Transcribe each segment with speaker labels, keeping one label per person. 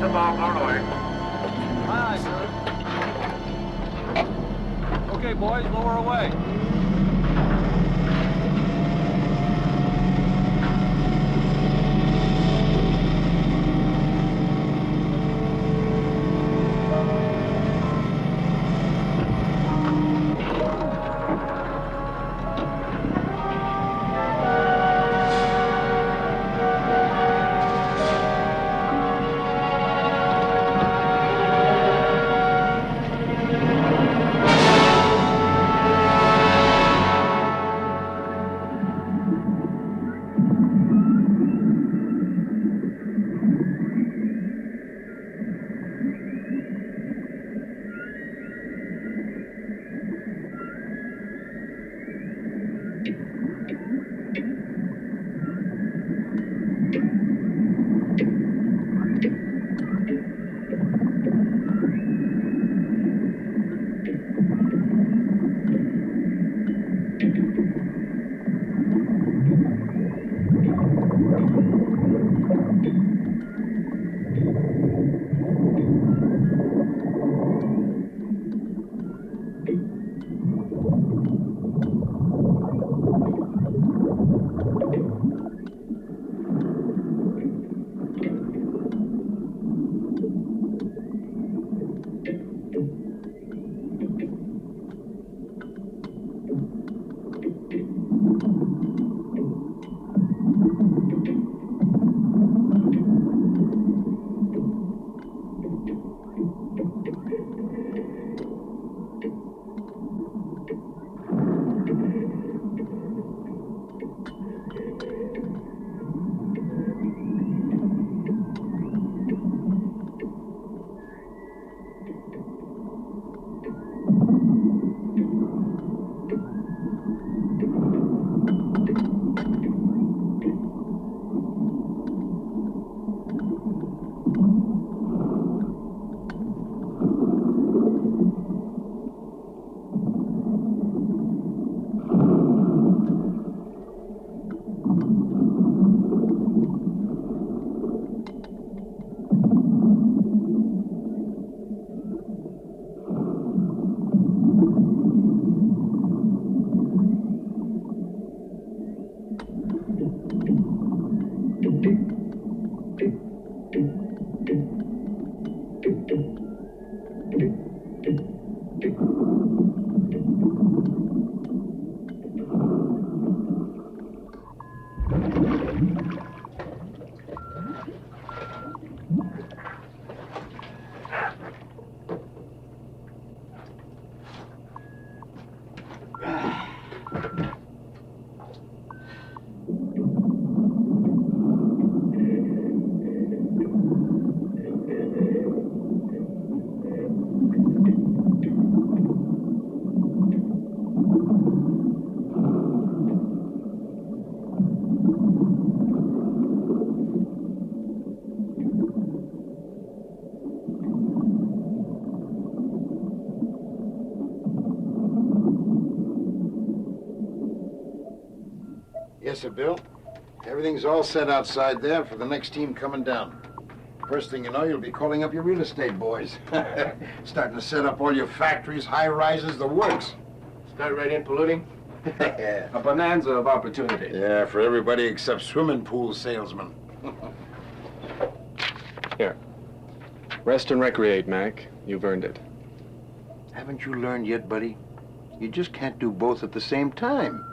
Speaker 1: above Norway.
Speaker 2: Aye, sir. Okay, boys, lower away.
Speaker 3: Yes, sir, Bill. Everything's all set outside there for the next team coming down. First thing you know, you'll be calling up your real estate boys. Starting to set up all your factories, high-rises, the works.
Speaker 1: Start right in polluting?
Speaker 3: Yeah.
Speaker 1: A bonanza of opportunity.
Speaker 3: Yeah, for everybody except swimming pool salesmen.
Speaker 4: Here. Rest and recreate, Mac. You've earned it.
Speaker 3: Haven't you learned yet, buddy? You just can't do both at the same time.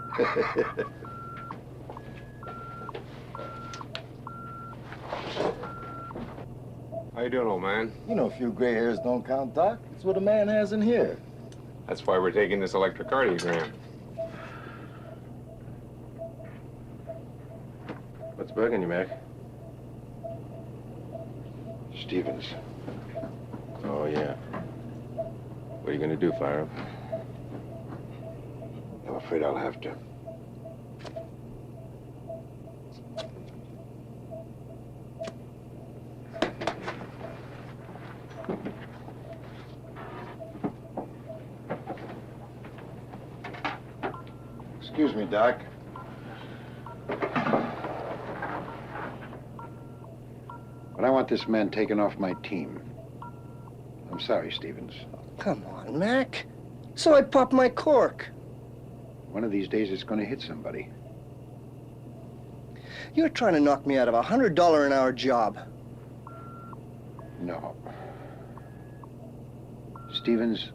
Speaker 4: How you doing, old man?
Speaker 5: You know, a few gray hairs don't count, Doc. It's what a man has in here.
Speaker 4: That's why we're taking this electrocardiogram.
Speaker 1: What's bugging you, Mac?
Speaker 3: Stevens.
Speaker 1: Oh, yeah. What are you gonna do, fire him?
Speaker 3: I'm afraid I'll have to. Excuse me, Doc.
Speaker 1: What
Speaker 3: But I want this man taken off my team. I'm sorry, Stevens.
Speaker 6: Come on, Mac. So I pop my cork.
Speaker 3: One of these days it's going to hit somebody.
Speaker 6: You're trying to knock me out of a $100 an hour job.
Speaker 3: No. Stevens,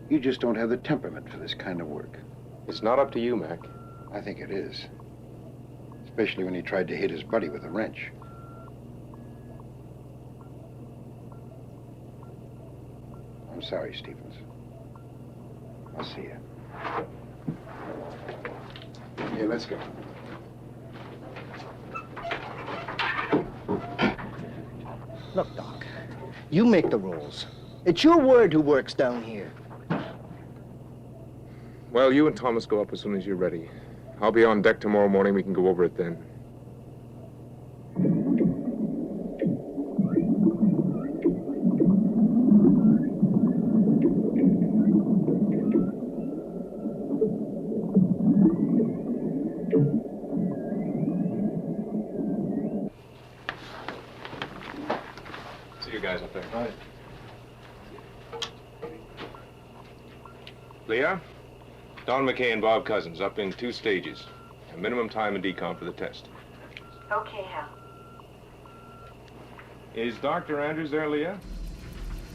Speaker 3: you just don't have the temperament for this kind of work.
Speaker 1: It's not up to you, Mac.
Speaker 3: I think it is. Especially when he tried to hit his buddy with a wrench. I'm sorry, Stevens. I'll see you. Here, let's go.
Speaker 6: Look, Doc, you make the rules. It's your word who works down here.
Speaker 1: Well, you and Thomas go up as soon as you're ready. I'll be on deck tomorrow morning. We can go over it then. See you guys up there.
Speaker 3: All right.
Speaker 1: Leah? Don MacKay and Bob Cousins up in 2 stages. A minimum time in decom for the test.
Speaker 7: Okay, Hal.
Speaker 1: Is Dr. Andrews there, Leah?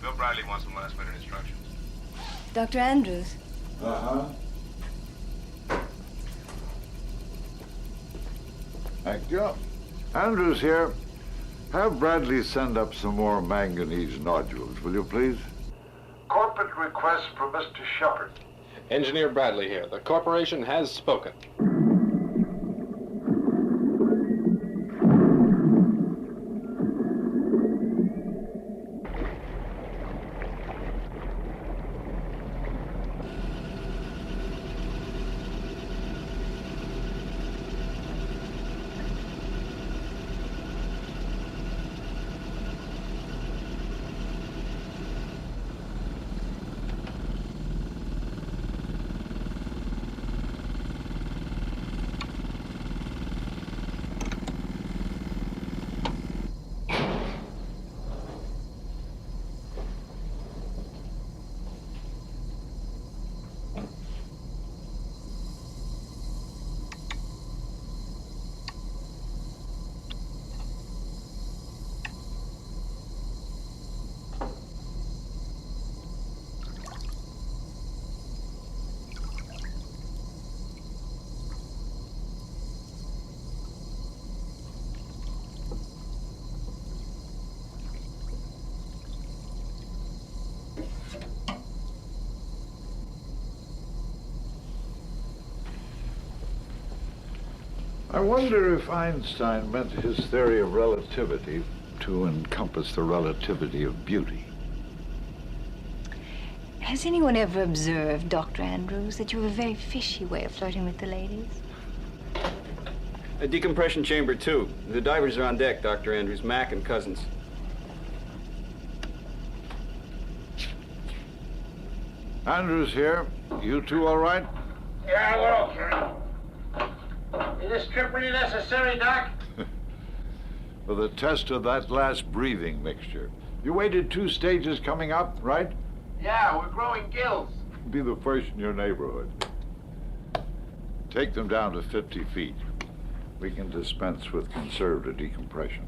Speaker 1: Bill Bradley wants some last-minute instructions.
Speaker 7: Dr. Andrews.
Speaker 8: Uh-huh. Thank you. Andrews here. Have Bradley send up some more manganese nodules, will you please? Corporate request from Mr. Shepard.
Speaker 4: Engineer Bradley here. The corporation has spoken.
Speaker 8: I wonder if Einstein meant his theory of relativity to encompass the relativity of beauty.
Speaker 7: Has anyone ever observed, Dr. Andrews, that you have a very fishy way of flirting with the ladies?
Speaker 9: A decompression chamber, too. The divers are on deck, Dr. Andrews, Mack and Cousins.
Speaker 8: Andrews here. You two all right?
Speaker 3: Yeah, we're okay. Is this trip really necessary, Doc?
Speaker 8: For the test of that last breathing mixture. You waited 2 stages coming up, right?
Speaker 3: Yeah, we're growing gills.
Speaker 8: Be the first in your neighborhood. Take them down to 50 feet. We can dispense with conservative decompression.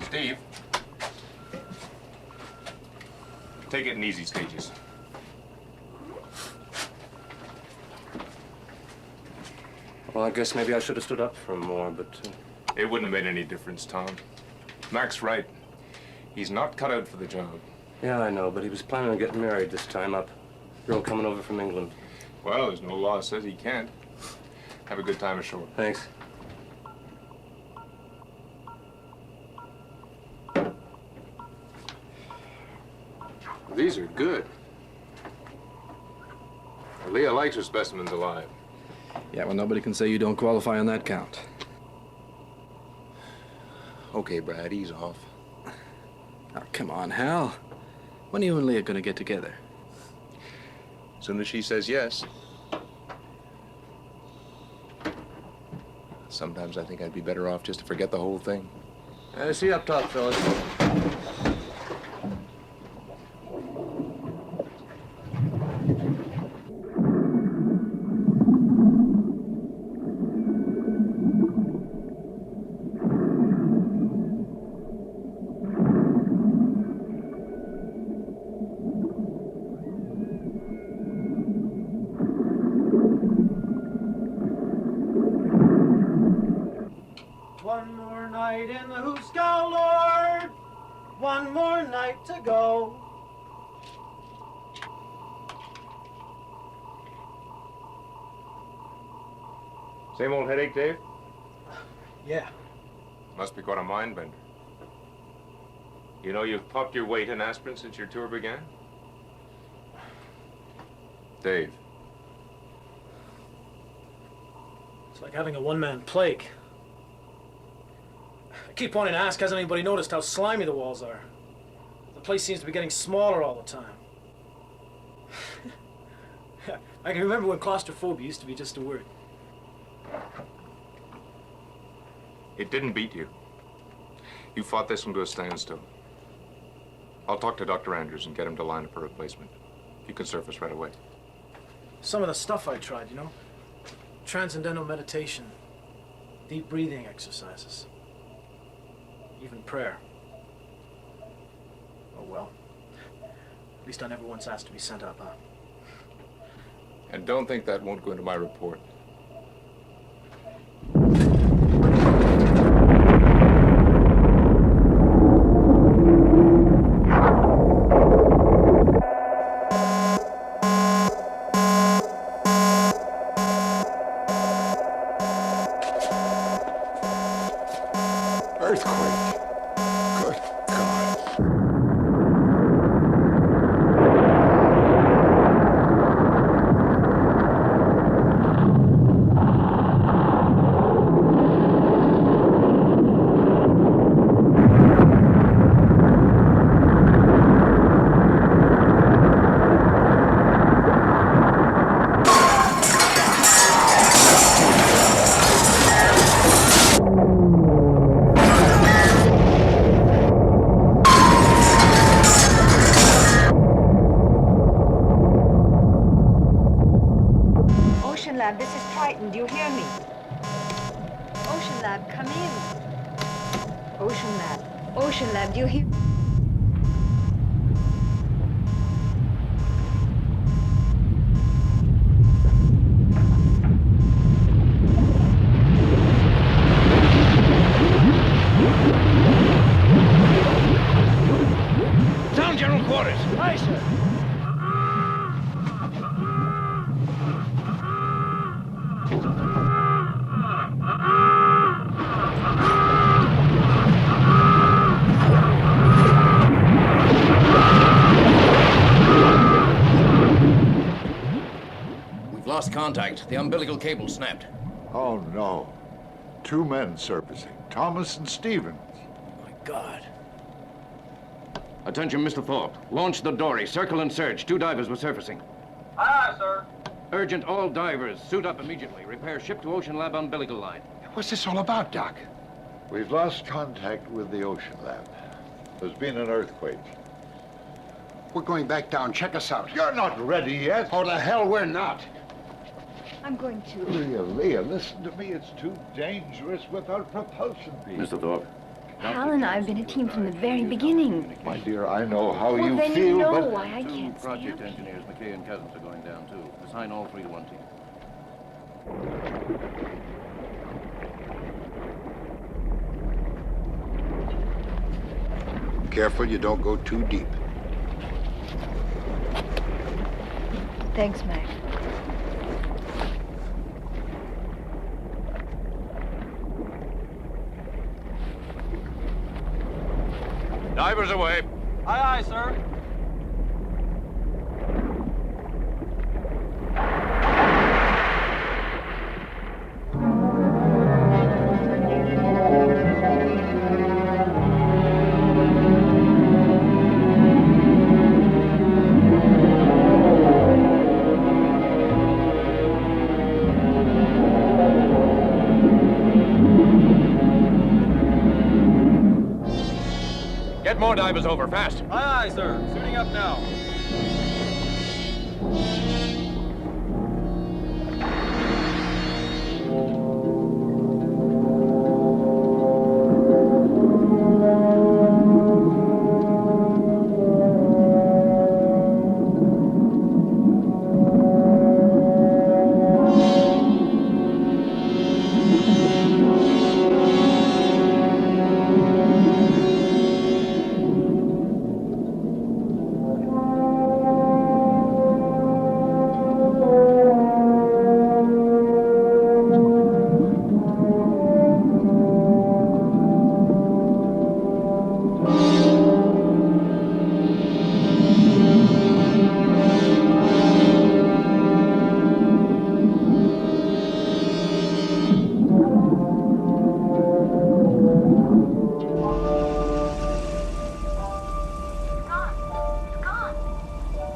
Speaker 1: Steve. Take it in easy stages.
Speaker 10: Well, I guess maybe I should have stood up for him more, but...
Speaker 1: It wouldn't have made any difference, Tom. Mac's right. He's not cut out for the job.
Speaker 10: Yeah, I know, but he was planning on getting married this time up. Girl coming over from England.
Speaker 1: Well, there's no law that says he can't. Have a good time ashore.
Speaker 10: Thanks.
Speaker 1: These are good. Leah likes her specimens alive.
Speaker 4: Yeah, well, nobody can say you don't qualify on that count.
Speaker 1: Okay, Brad, ease off.
Speaker 4: Oh, come on, Hal. When are you and Leah gonna get together?
Speaker 1: As soon as she says yes. Sometimes I think I'd be better off just to forget the whole thing.
Speaker 5: See you up top, fellas.
Speaker 11: One more night in the Hooskow, Lord. One more night to go.
Speaker 1: Same old headache, Dave?
Speaker 11: Yeah.
Speaker 1: Must be quite a mind bender. You know you've popped your weight in aspirin since your tour began? Dave.
Speaker 11: It's like having a one-man plague. I keep wanting to ask, has anybody noticed how slimy the walls are? The place seems to be getting smaller all the time. I can remember when claustrophobia used to be just a word.
Speaker 1: It didn't beat you. You fought this one to a standstill. I'll talk to Dr. Andrews and get him to line up a replacement. You can surface right away.
Speaker 11: Some of the stuff I tried, you know? Transcendental meditation, deep breathing exercises, even prayer. Oh well. At least I never once asked to be sent up, huh?
Speaker 1: And don't think that won't go into my report.
Speaker 3: Earthquake. Good God.
Speaker 7: Ocean Lab, this is Triton. Do you hear me? Ocean Lab, come in. Ocean Lab. Ocean Lab, do you hear?
Speaker 3: Down, General Quarters.
Speaker 11: Aye, sir.
Speaker 12: We've lost contact. The umbilical cable snapped.
Speaker 8: Oh, no. 2 men surfacing. Thomas and Stevens.
Speaker 11: My God.
Speaker 12: Attention, Mr. Thorpe. Launch the dory. Circle and search. 2 divers were surfacing.
Speaker 2: Aye, aye, sir.
Speaker 12: Urgent all divers. Suit up immediately. Repair ship to Ocean Lab umbilical line.
Speaker 3: What's this all about, Doc?
Speaker 8: We've lost contact with the Ocean Lab. There's been an earthquake.
Speaker 3: We're going back down. Check us out.
Speaker 8: You're not ready yet.
Speaker 3: Oh, the hell we're not.
Speaker 7: I'm going to.
Speaker 8: Leah, listen to me. It's too dangerous without propulsion beams.
Speaker 12: Mr. Thorpe.
Speaker 7: Hal and I have been a team from the very beginning.
Speaker 8: My dear, I know how
Speaker 7: Well,
Speaker 8: you
Speaker 7: then
Speaker 8: feel,
Speaker 7: you know
Speaker 8: but...
Speaker 7: why I can't stay
Speaker 12: Project
Speaker 7: up.
Speaker 12: engineers, MacKay and Cousins, are going down, too. Assign all 3 to one team.
Speaker 3: Careful you don't go too deep.
Speaker 7: Thanks, Mack.
Speaker 1: Divers away.
Speaker 2: Aye, aye, sir.
Speaker 12: Get more divers over, fast.
Speaker 2: Aye, aye, sir. Suiting up now.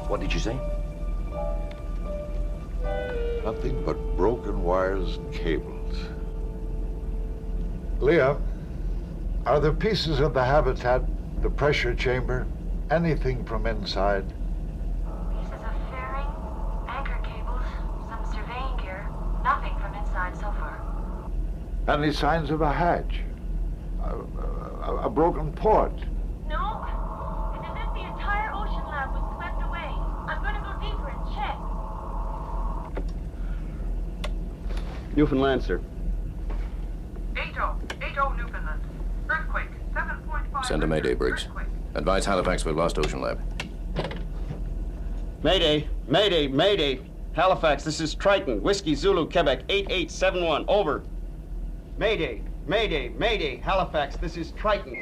Speaker 13: What did you say?
Speaker 8: Nothing but broken wires and cables. Leah, are there pieces of the habitat, the pressure chamber, anything from inside?
Speaker 14: Pieces of fairing, anchor cables, some surveying gear. Nothing from inside so far.
Speaker 8: Any signs of a hatch? A broken port?
Speaker 14: No. It's as if the entire ocean lab was swept away. I'm going to go deeper and check.
Speaker 9: Newfoundland, sir.
Speaker 15: 80 Newfoundland. Earthquake, 7.5.
Speaker 12: Send a Mayday, Briggs. Advise Halifax we've lost Ocean Lab.
Speaker 9: Mayday, Mayday, Mayday. Halifax, this is Triton. Whiskey Zulu, Quebec, 8871. Over. Mayday, Mayday, Mayday. Halifax, this is Triton.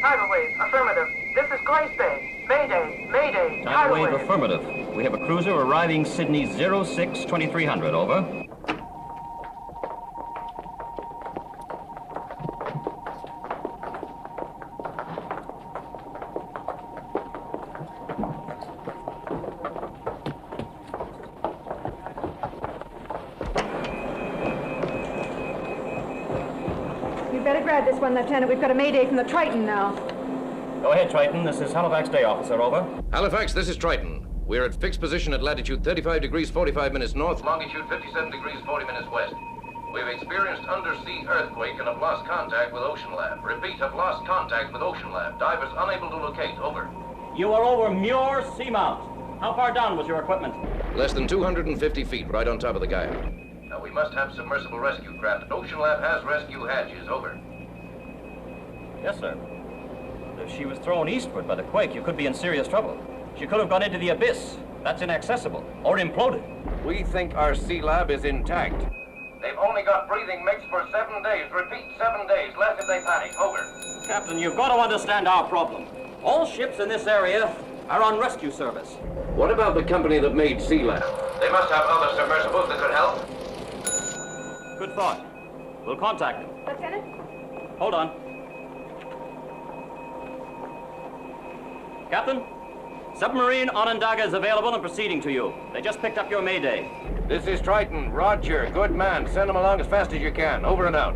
Speaker 15: Tidal wave, affirmative. This is Grace Bay. Mayday, Mayday.
Speaker 12: Tidal wave affirmative. We have a cruiser arriving Sydney 06-2300. Over.
Speaker 7: You'd better grab this one, Lieutenant. We've got a mayday from the Triton now.
Speaker 12: Go ahead, Triton. This is Halifax Day Officer. Over. Halifax, this is Triton. We're at fixed position at latitude 35 degrees 45 minutes north, longitude 57 degrees 40 minutes west. We've experienced undersea earthquake and have lost contact with Ocean Lab. Repeat, have lost contact with Ocean Lab. Divers unable to locate. Over.
Speaker 16: You are over Muir Seamount. How far down was your equipment?
Speaker 12: Less than 250 feet, right on top of the Gaia.
Speaker 17: Now, we must have submersible rescue craft. Ocean Lab has rescue hatches. Over.
Speaker 16: Yes, sir. If she was thrown eastward by the quake, you could be in serious trouble. She could have gone into the abyss. That's inaccessible. Or imploded.
Speaker 12: We think our sea lab is intact.
Speaker 17: They've only got breathing mix for 7 days. Repeat, 7 days. Less if they panic. Over.
Speaker 16: Captain, you've got to understand our problem. All ships in this area are on rescue service.
Speaker 12: What about the company that made Sea Lab?
Speaker 17: They must have other submersibles that could help.
Speaker 16: Good thought. We'll contact them.
Speaker 7: Lieutenant?
Speaker 16: Hold on. Captain, submarine Onondaga is available and proceeding to you. They just picked up your Mayday.
Speaker 12: This is Triton. Roger. Good man. Send them along as fast as you can. Over and out.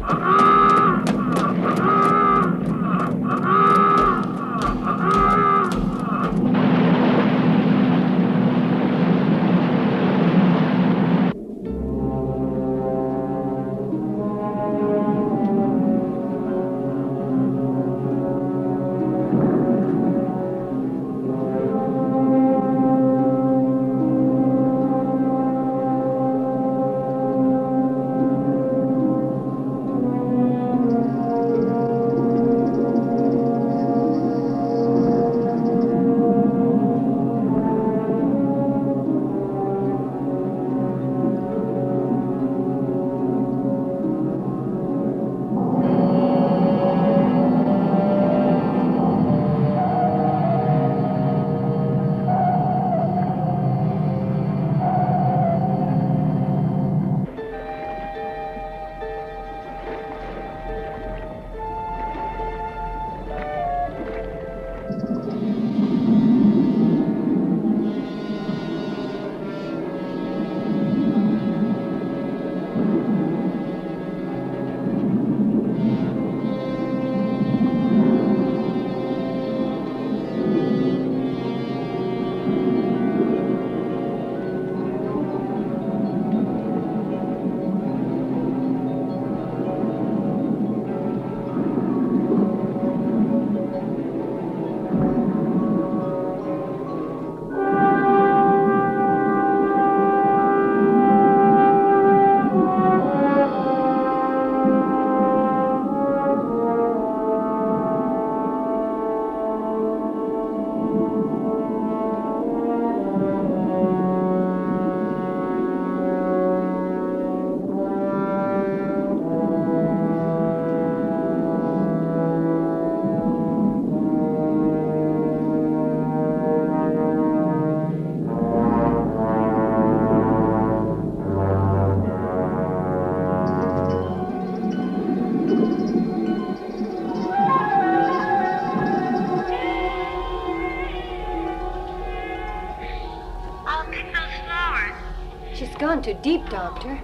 Speaker 7: deep, Doctor.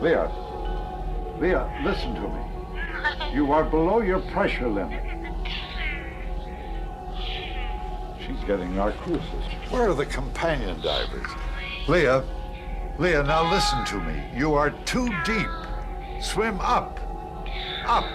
Speaker 8: Leah. Leah, listen to me. You are below your pressure limit. She's getting narcosis. Where are the companion divers? Leah, Leah, now listen to me. You are too deep. Swim up. Up.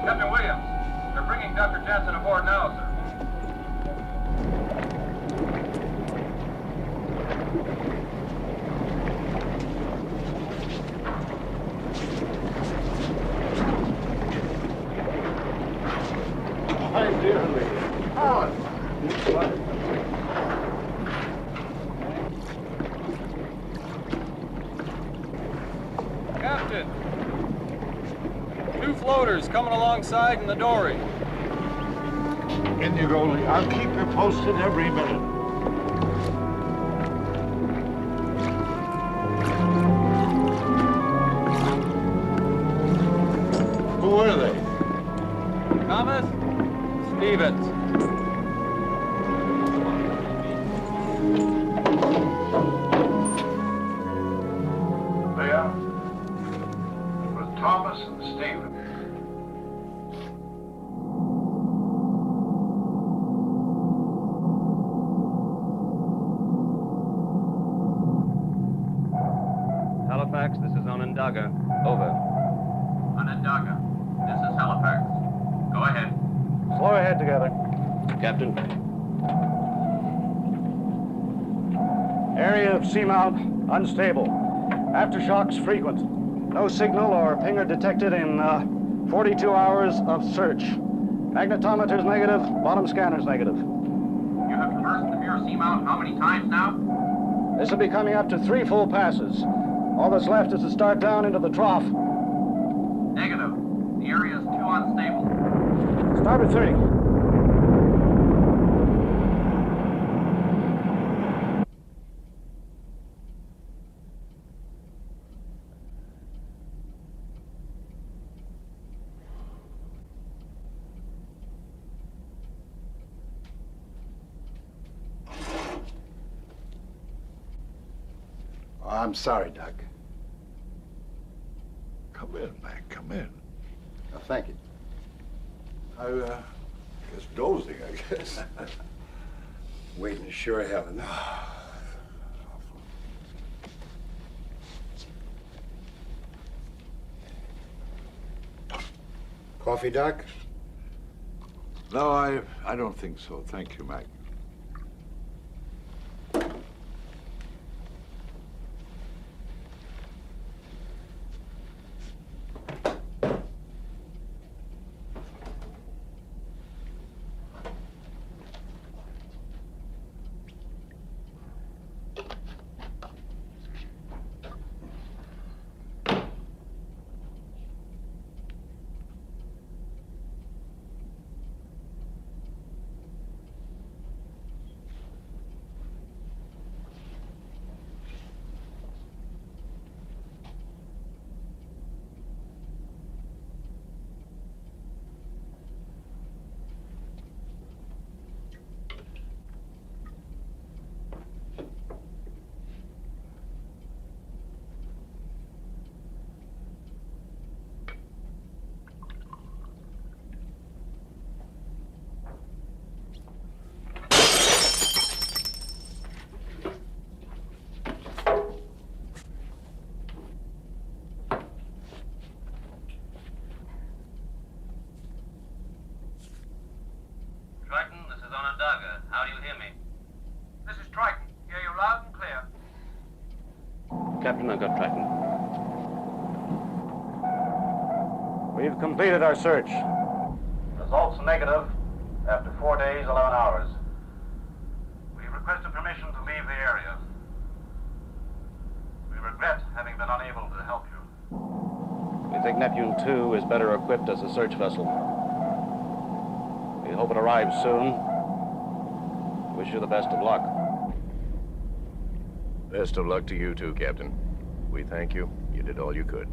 Speaker 2: Captain Williams, they're bringing Dr. Jansen aboard now, sir.
Speaker 8: My dear Leah. On.
Speaker 2: Captain! 2 floaters coming alongside in the dory.
Speaker 8: In you go, Leah. I'll keep you posted every minute. Who are they?
Speaker 2: Thomas Stevens.
Speaker 8: Leah, it was Thomas and Stephen.
Speaker 16: Halifax, this is Onondaga. Over.
Speaker 17: Onondaga, this is Halifax. Go ahead.
Speaker 16: Slow ahead together. Captain. Area of seamount unstable. Aftershocks frequent. No signal or pinger detected in 42 hours of search. Magnetometers negative, bottom scanners negative.
Speaker 17: You have traversed the mirror seamount how many times now?
Speaker 16: This will be coming up to 3 full passes. All that's left is to start down into the trough.
Speaker 17: Negative. The area is too unstable.
Speaker 16: Starboard 30.
Speaker 3: Oh, I'm sorry, Doc.
Speaker 8: Come in, Mack. Come in.
Speaker 3: Oh, thank you.
Speaker 8: I guess dozing, I guess.
Speaker 3: Waiting to sure heaven. Coffee, Doc?
Speaker 8: No, I don't think so. Thank you, Mack.
Speaker 10: Captain. I've got Triton.
Speaker 16: We've completed our search.
Speaker 2: Results negative after 4 days, 11 hours. We requested permission to leave the area. We regret having been unable to help you.
Speaker 16: We think Neptune 2 is better equipped as a search vessel. We hope it arrives soon. Wish you the best of luck.
Speaker 12: Best of luck to you too, Captain. We thank you. You did all you could.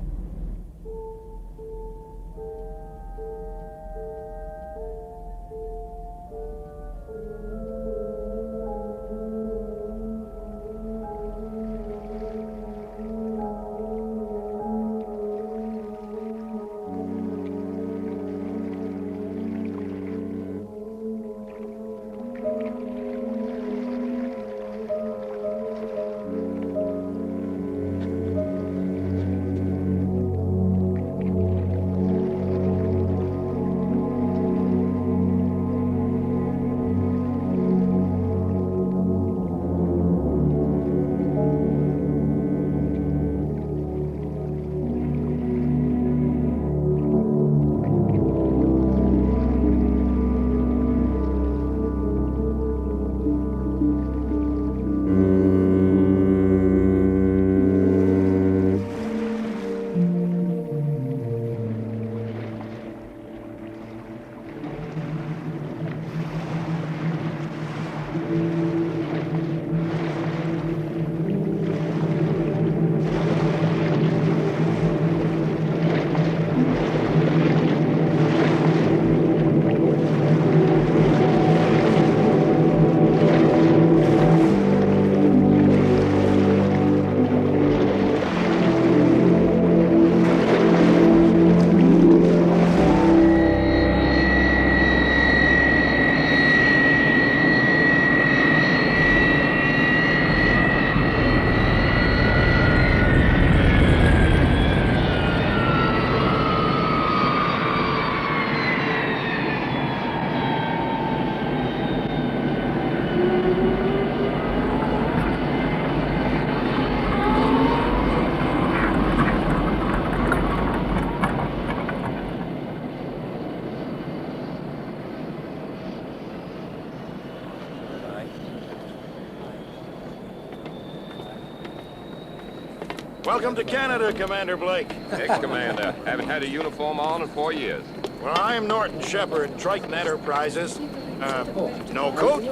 Speaker 3: Welcome to Canada, Commander Blake.
Speaker 12: Ex-commander. Haven't had a uniform on in 4 years.
Speaker 3: Well, I am Norton Shepard, Triton Enterprises. No coat?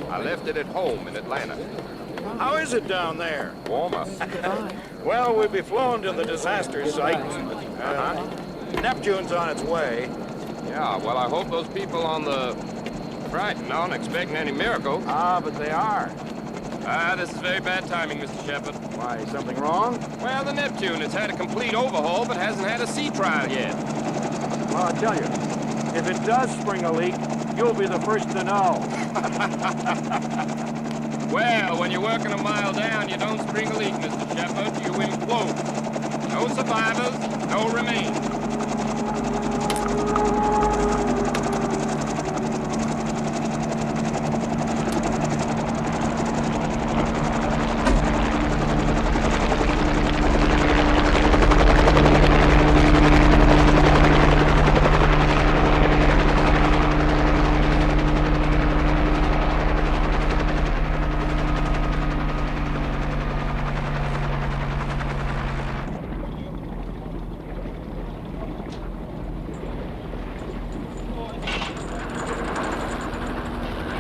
Speaker 12: I left it at home in Atlanta.
Speaker 3: How is it down there?
Speaker 12: Warmer.
Speaker 3: Well, we'll be flown to the disaster site. Neptune's on its way.
Speaker 12: Yeah, well, I hope those people on the Triton aren't expecting any miracle.
Speaker 3: Ah, but they are.
Speaker 12: This is very bad timing, Mr. Shepard.
Speaker 3: Why, something wrong?
Speaker 12: Well, the Neptune has had a complete overhaul, but hasn't had a sea trial yet.
Speaker 16: Well, I'll tell you, if it does spring a leak, you'll be the first to know.
Speaker 12: Well, when you're working a mile down, you don't spring a leak, Mr. Shepard. You implode. No survivors, no remains.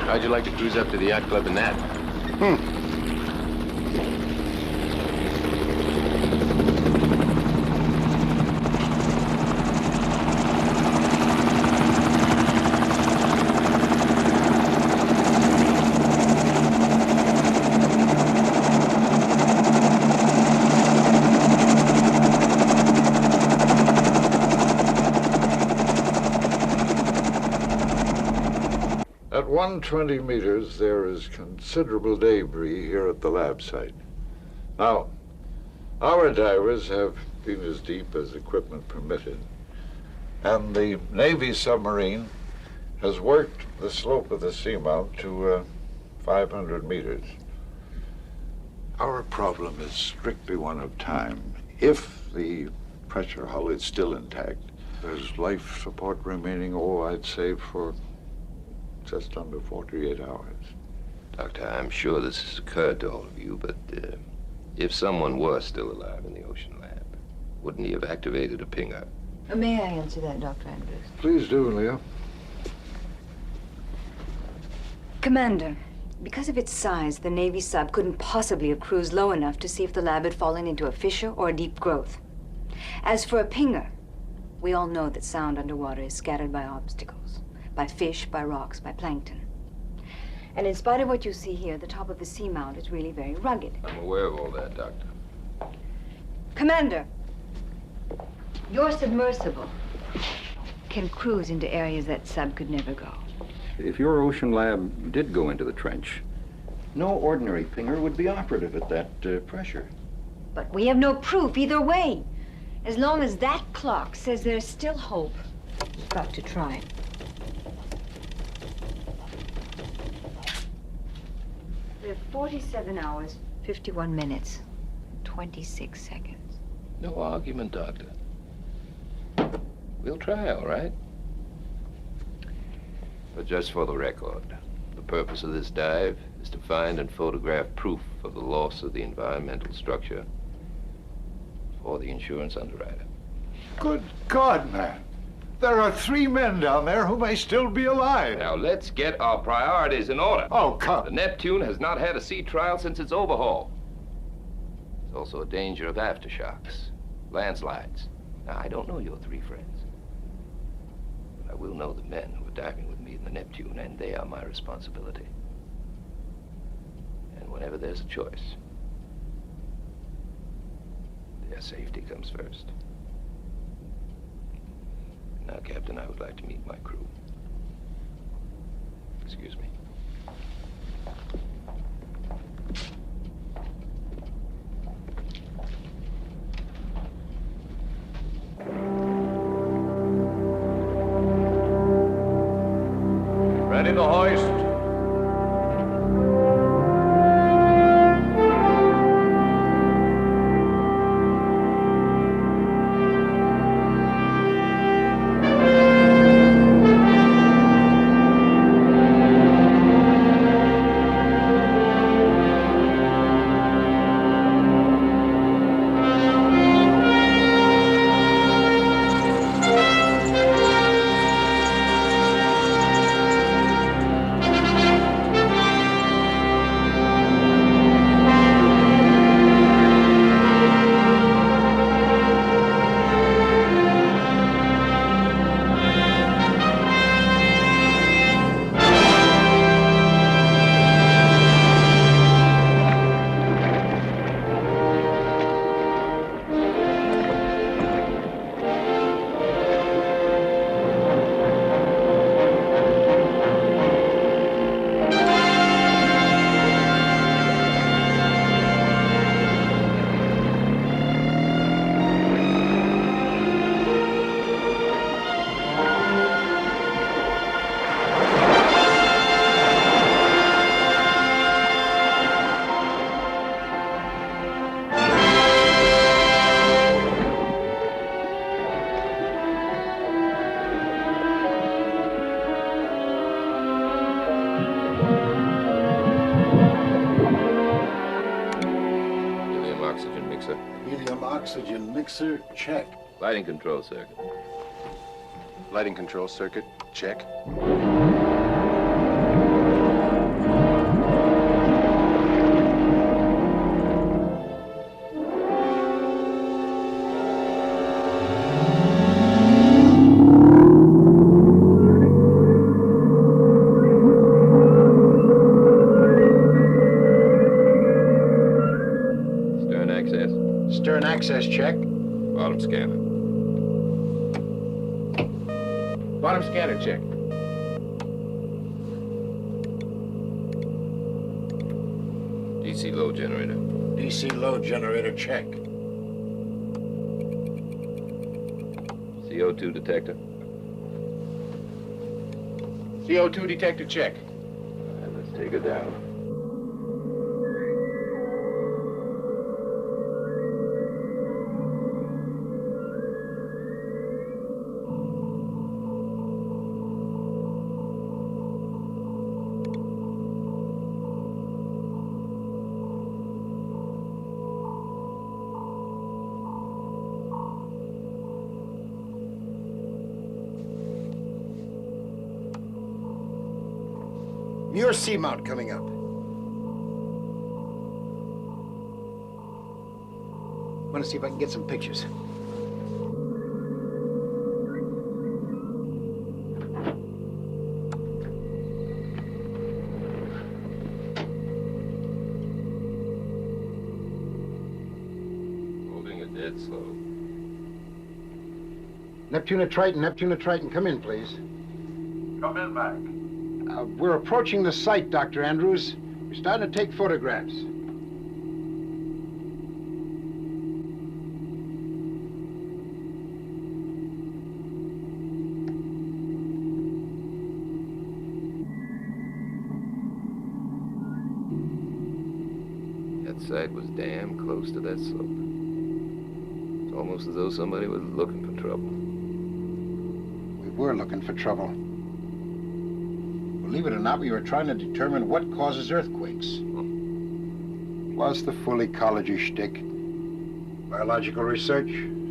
Speaker 1: How'd you like to cruise up to the yacht club in that?
Speaker 8: At 120 meters, there is considerable debris here at the lab site. Now, our divers have been as deep as equipment permitted, and the Navy submarine has worked the slope of the seamount to 500 meters. Our problem is strictly one of time. If the pressure hull is still intact, there's life support remaining, I'd say for just under 48 hours.
Speaker 12: Doctor, I'm sure this has occurred to all of you, but if someone were still alive in the ocean lab, wouldn't he have activated a pinger?
Speaker 7: May I answer that, Dr. Andrews?
Speaker 8: Please do, Leah.
Speaker 7: Commander, because of its size, the Navy sub couldn't possibly have cruised low enough to see if the lab had fallen into a fissure or a deep growth. As for a pinger, we all know that sound underwater is scattered by obstacles, by fish, by rocks, by plankton. And in spite of what you see here, the top of the seamount is really very rugged.
Speaker 12: I'm aware of all that, Doctor.
Speaker 7: Commander, your submersible can cruise into areas that sub could never go.
Speaker 13: If your ocean lab did go into the trench, no ordinary pinger would be operative at that pressure.
Speaker 7: But we have no proof either way. As long as that clock says there's still hope, we've got to try. We have 47 hours, 51 minutes, 26 seconds.
Speaker 12: No argument, Doctor. We'll try, all right? But just for the record, the purpose of this dive is to find and photograph proof of the loss of the environmental structure for the insurance underwriter.
Speaker 8: Good God, man. There are 3 men down there who may still be alive.
Speaker 12: Now, let's get our priorities in order.
Speaker 8: Oh, come.
Speaker 12: The Neptune has not had a sea trial since its overhaul. There's also a danger of aftershocks, landslides. Now, I don't know your 3 friends. But I will know the men who are diving with me in the Neptune, and they are my responsibility. And whenever there's a choice, their safety comes first. Now, Captain, I would like to meet my crew. Excuse me.
Speaker 17: Ready to hoist.
Speaker 3: Oxygen mixer, check.
Speaker 12: Lighting control circuit.
Speaker 4: Lighting control circuit, check.
Speaker 3: Stern access check.
Speaker 12: Bottom scanner.
Speaker 4: Bottom scanner check.
Speaker 12: DC load generator.
Speaker 3: DC load generator check.
Speaker 12: CO2 detector.
Speaker 4: CO2 detector check.
Speaker 12: All right, let's take her down.
Speaker 3: Muir Seamount coming up. Want to see if I can get some pictures.
Speaker 12: Holding a dead slow.
Speaker 3: Neptune to Triton, come in, please.
Speaker 2: Come in, Mack.
Speaker 3: We're approaching the site, Dr. Andrews. We're starting to take photographs.
Speaker 12: That site was damn close to that slope. It's almost as though somebody was looking for trouble.
Speaker 3: We were looking for trouble. Believe it or not, we were trying to determine what causes earthquakes. Was the full ecology shtick. Biological research,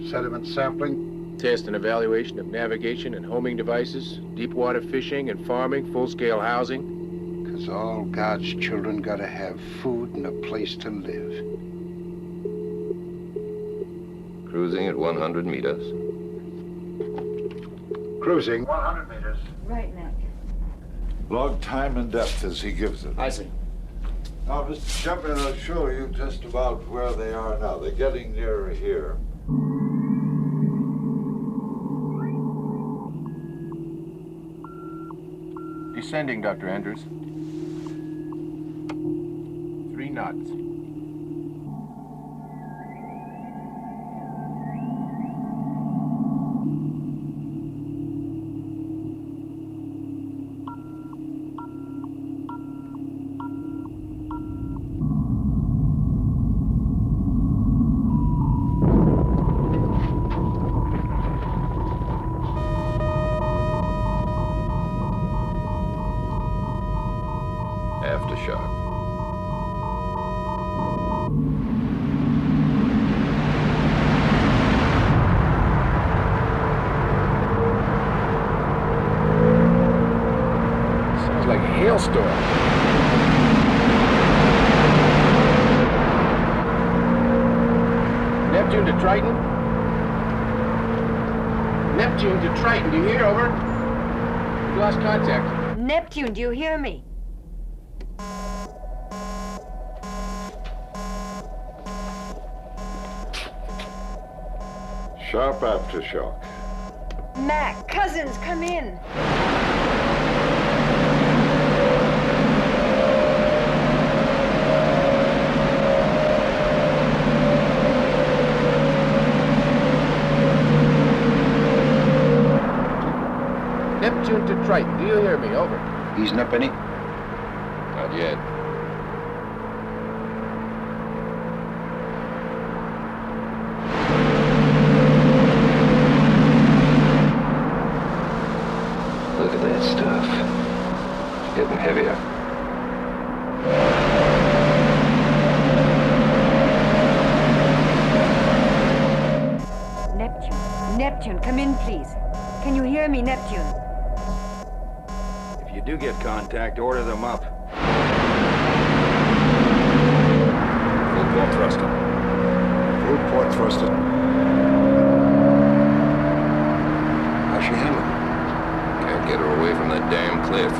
Speaker 3: sediment sampling.
Speaker 4: Test and evaluation of navigation and homing devices, deep water fishing and farming, full-scale housing.
Speaker 3: 'Cause all God's children gotta have food and a place to live.
Speaker 12: Cruising at 100 meters.
Speaker 3: Cruising.
Speaker 2: 100 meters.
Speaker 7: Right, Mack.
Speaker 8: Log time and depth as he gives it.
Speaker 11: I see.
Speaker 8: Now, Mr. Chapman, I'll show you just about where they are now. They're getting nearer here.
Speaker 1: Descending, Dr. Andrews. 3 knots.
Speaker 12: Aftershock.
Speaker 4: Sounds like a hailstorm. Neptune to Triton. Neptune to Triton, do you hear? Over. We lost contact.
Speaker 7: Neptune, do you hear me?
Speaker 8: Sharp aftershock.
Speaker 7: Mack, cousins, come in.
Speaker 4: Neptune to Triton, do you hear me? Over.
Speaker 3: Easing up any?
Speaker 12: Not yet. Look at that stuff. It's getting heavier.
Speaker 7: Neptune, come in, please. Can you hear me, Neptune?
Speaker 13: If you do get contact, order them up.
Speaker 12: Full port thruster.
Speaker 3: Full port thruster. How's she handling?
Speaker 12: Can't get her away from that damn cliff.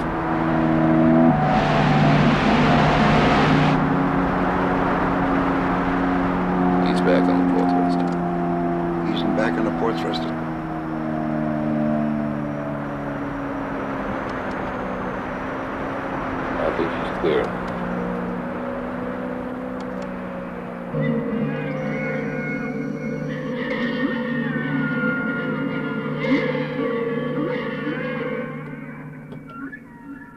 Speaker 12: He's back on the port thruster.
Speaker 3: Easing back on the port thruster.
Speaker 12: I think she's clear.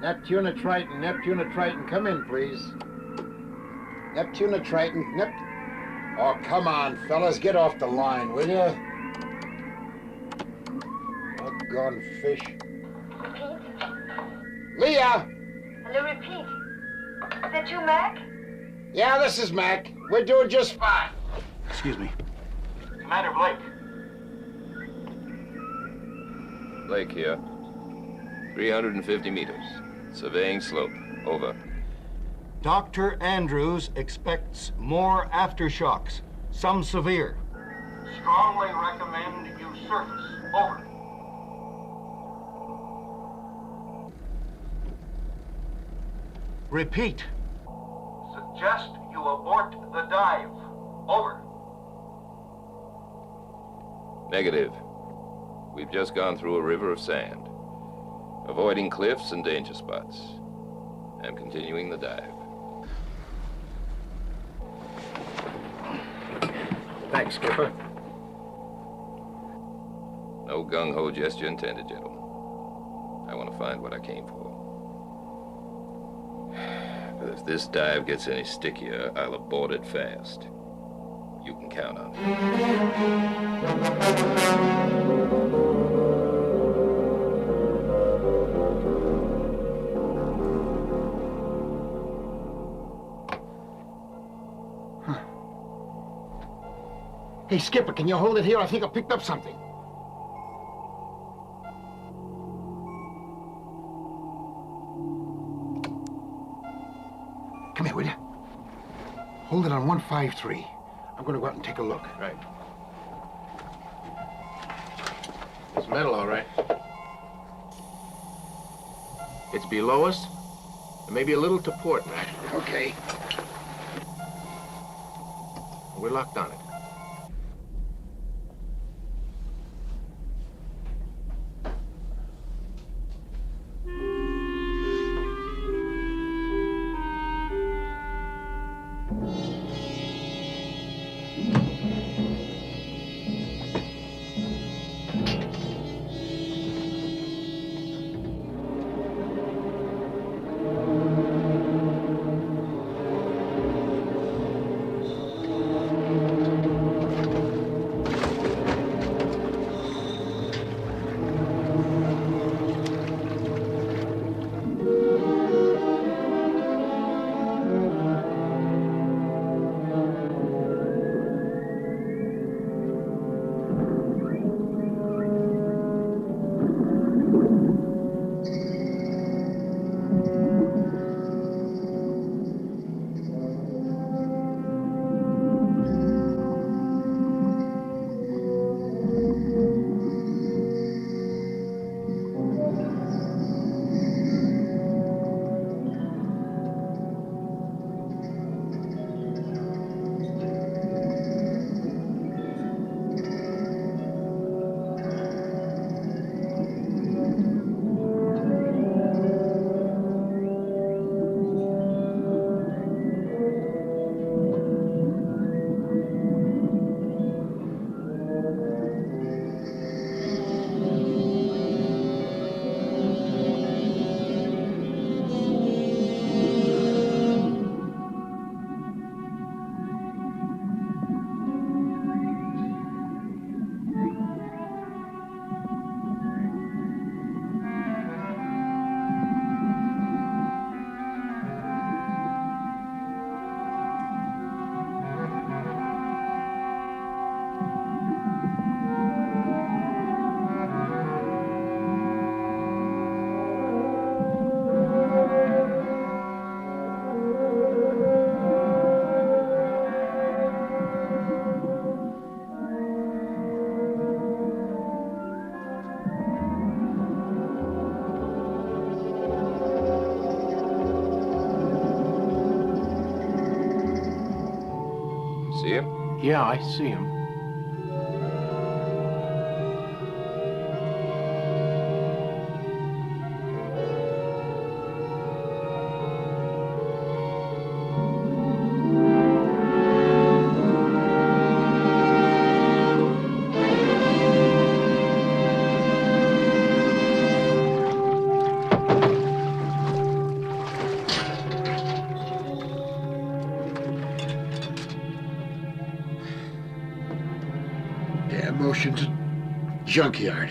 Speaker 3: Neptune to Triton, come in, please. Neptune to Triton, Oh, come on, fellas, get off the line, will you? Doggone fish.
Speaker 14: Repeat.
Speaker 3: Leah!
Speaker 14: Hello, repeat. Is that you, Mack?
Speaker 3: Yeah, this is Mack. We're doing just fine.
Speaker 16: Excuse me.
Speaker 2: Commander Blake.
Speaker 12: Blake here. 350 meters. Surveying slope. Over.
Speaker 6: Dr. Andrews expects more aftershocks, some severe.
Speaker 2: Strongly recommend you surface. Over.
Speaker 6: Repeat.
Speaker 2: Suggest you abort the dive. Over.
Speaker 12: Negative. We've just gone through a river of sand, avoiding cliffs and danger spots. I'm continuing the dive.
Speaker 6: Thanks, Skipper.
Speaker 12: No gung-ho gesture intended, gentlemen. I want to find what I came for. But if this dive gets any stickier, I'll abort it fast. You can count on
Speaker 3: Hey, Skipper, can you hold it here? I think I picked up something. Come here, will you? Hold it on 153. I'm going to go out and take a look.
Speaker 4: Right. It's metal, all right. It's below us, and maybe a little to port, Mack.
Speaker 3: Okay.
Speaker 4: We're locked on it.
Speaker 12: See him?
Speaker 4: Yeah, I see him.
Speaker 3: Ocean's junkyard.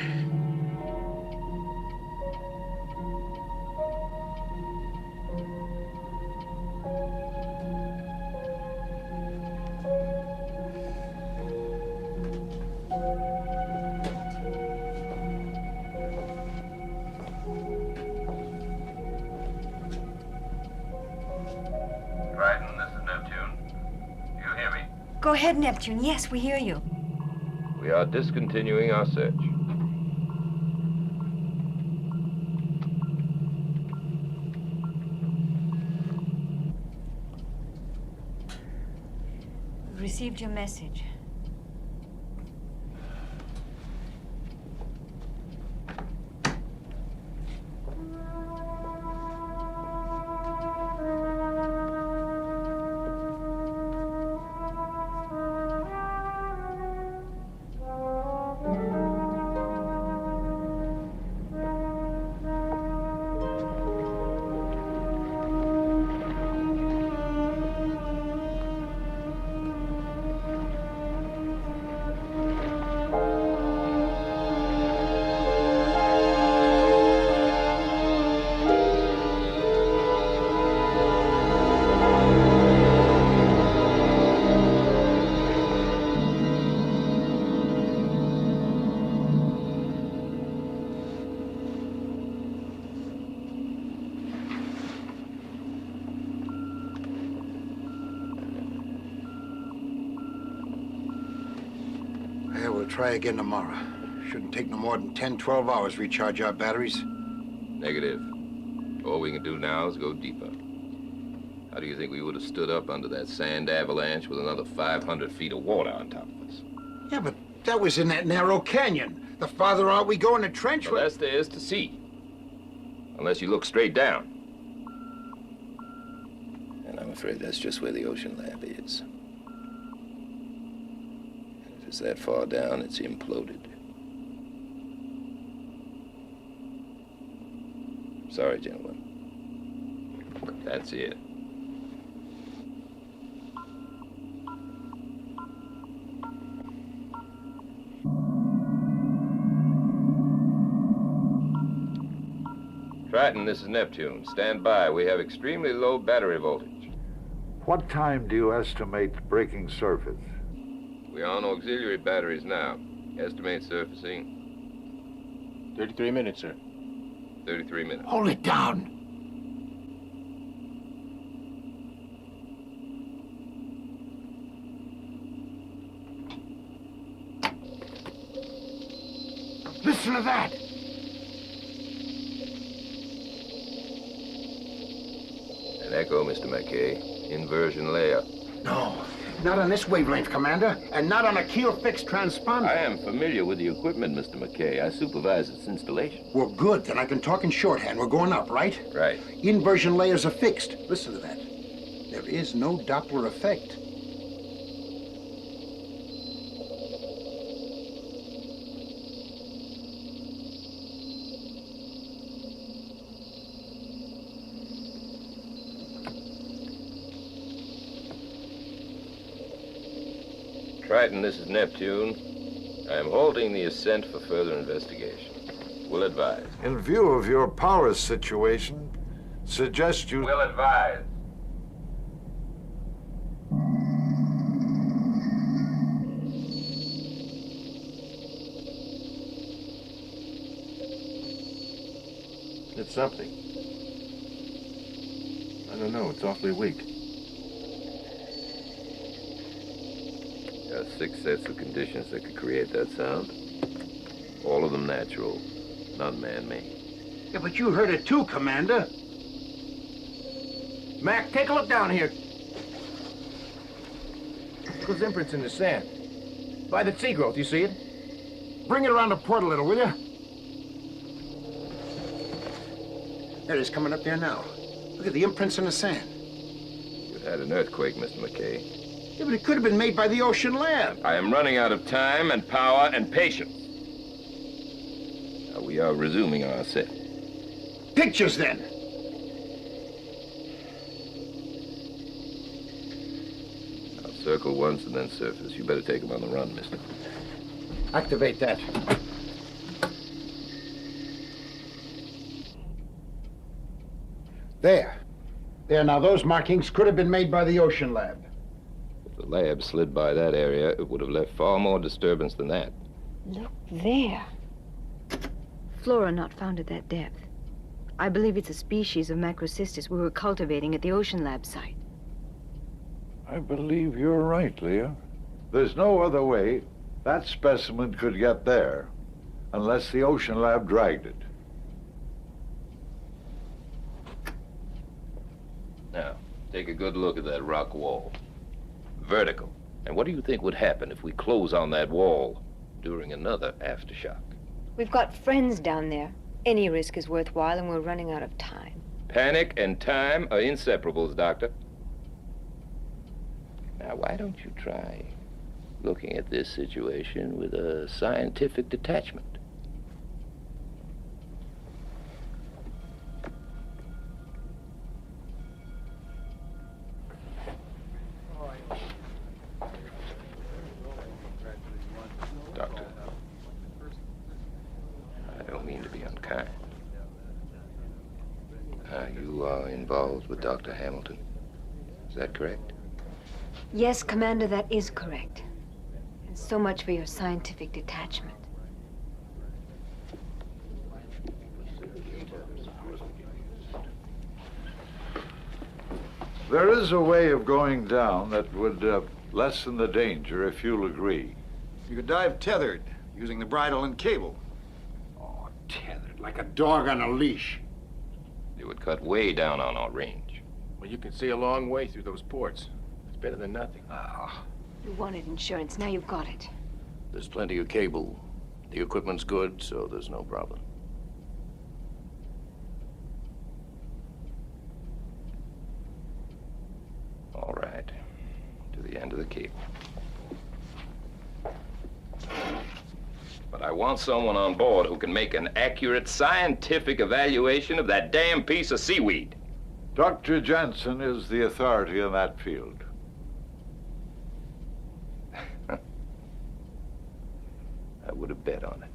Speaker 7: ahead, Neptune. Yes, we hear you.
Speaker 12: We are discontinuing our search.
Speaker 7: Received your message.
Speaker 3: Yeah, we'll try again tomorrow. Shouldn't take no more than 10, 12 hours to recharge our batteries.
Speaker 12: Negative. All we can do now is go deeper. How do you think we would have stood up under that sand avalanche with another 500 feet of water on top of us?
Speaker 3: Yeah, but that was in that narrow canyon. The farther out we go in the trench...
Speaker 12: The less there is to see. Unless you look straight down. And I'm afraid that's just where the ocean lab is. If it's that far down, it's imploded. Sorry, gentlemen. That's it. Triton, this is Neptune. Stand by. We have extremely low battery voltage.
Speaker 8: What time do you estimate breaking surface?
Speaker 12: We are on auxiliary batteries now. Estimate surfacing.
Speaker 4: 33 minutes, sir.
Speaker 12: 33 minutes.
Speaker 3: Hold it down. Listen to that.
Speaker 12: An echo, Mr. MacKay. Inversion layer.
Speaker 3: No, not on this wavelength, Commander, and not on a keel-fixed transponder.
Speaker 12: I am familiar with the equipment, Mr. MacKay. I supervise its installation.
Speaker 3: Well, good. Then I can talk in shorthand. We're going up, right?
Speaker 12: Right.
Speaker 3: Inversion layers are fixed. Listen to that. There is no Doppler effect.
Speaker 12: Triton, this is Neptune. I am halting the ascent for further investigation. Will advise.
Speaker 8: In view of your power situation, suggest you...
Speaker 17: Will advise.
Speaker 4: It's something. I don't know, it's awfully weak.
Speaker 12: There are 6 sets of conditions that could create that sound. All of them natural, none man-made.
Speaker 3: Yeah, but you heard it too, Commander.
Speaker 4: Mack, take a look down here. Those imprints in the sand. By the sea growth, you see it?
Speaker 3: Bring it around the port a little, will you? There it is, coming up there now. Look at the imprints in the sand.
Speaker 12: You had an earthquake, Mr. MacKay.
Speaker 3: Yeah, but it could have been made by the ocean lab.
Speaker 12: I am running out of time and power and patience. Now, we are resuming our ascent.
Speaker 3: Pictures, then.
Speaker 12: I'll circle once and then surface. You better take them on the run, mister.
Speaker 3: Activate that. There. There, now those markings could have been made by the ocean lab.
Speaker 12: If the lab slid by that area, it would have left far more disturbance than that.
Speaker 7: Look there. Flora not found at that depth. I believe it's a species of macrocystis we were cultivating at the ocean lab site.
Speaker 8: I believe you're right, Leah. There's no other way that specimen could get there unless the ocean lab dragged it.
Speaker 12: Now, take a good look at that rock wall. Vertical. And what do you think would happen if we close on that wall during another aftershock?
Speaker 7: We've got friends down there. Any risk is worthwhile, and we're running out of time.
Speaker 12: Panic and time are inseparables, Doctor. Now, why don't you try looking at this situation with a scientific detachment? Doctor, I don't mean to be unkind. You are involved with Dr. Hamilton. Is that correct?
Speaker 7: Yes, Commander, that is correct. And so much for your scientific detachment.
Speaker 8: There is a way of going down that would lessen the danger, if you'll agree.
Speaker 3: You could dive tethered, using the bridle and cable.
Speaker 6: Oh, tethered, like a dog on a leash.
Speaker 12: It would cut way down on our range.
Speaker 4: Well, you can see a long way through those ports. It's better than nothing.
Speaker 7: You wanted insurance, now you've got it.
Speaker 10: There's plenty of cable. The equipment's good, so there's no problem.
Speaker 12: All right. To the end of the cable. But I want someone on board who can make an accurate scientific evaluation of that damn piece of seaweed.
Speaker 8: Dr. Jansen is the authority in that field.
Speaker 12: I would have bet on it.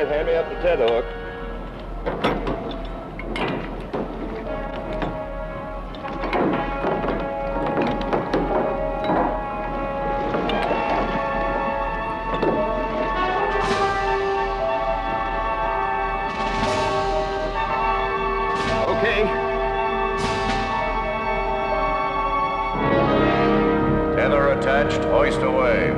Speaker 12: Hand me up the tether hook. Okay.
Speaker 2: Tether attached, hoist away.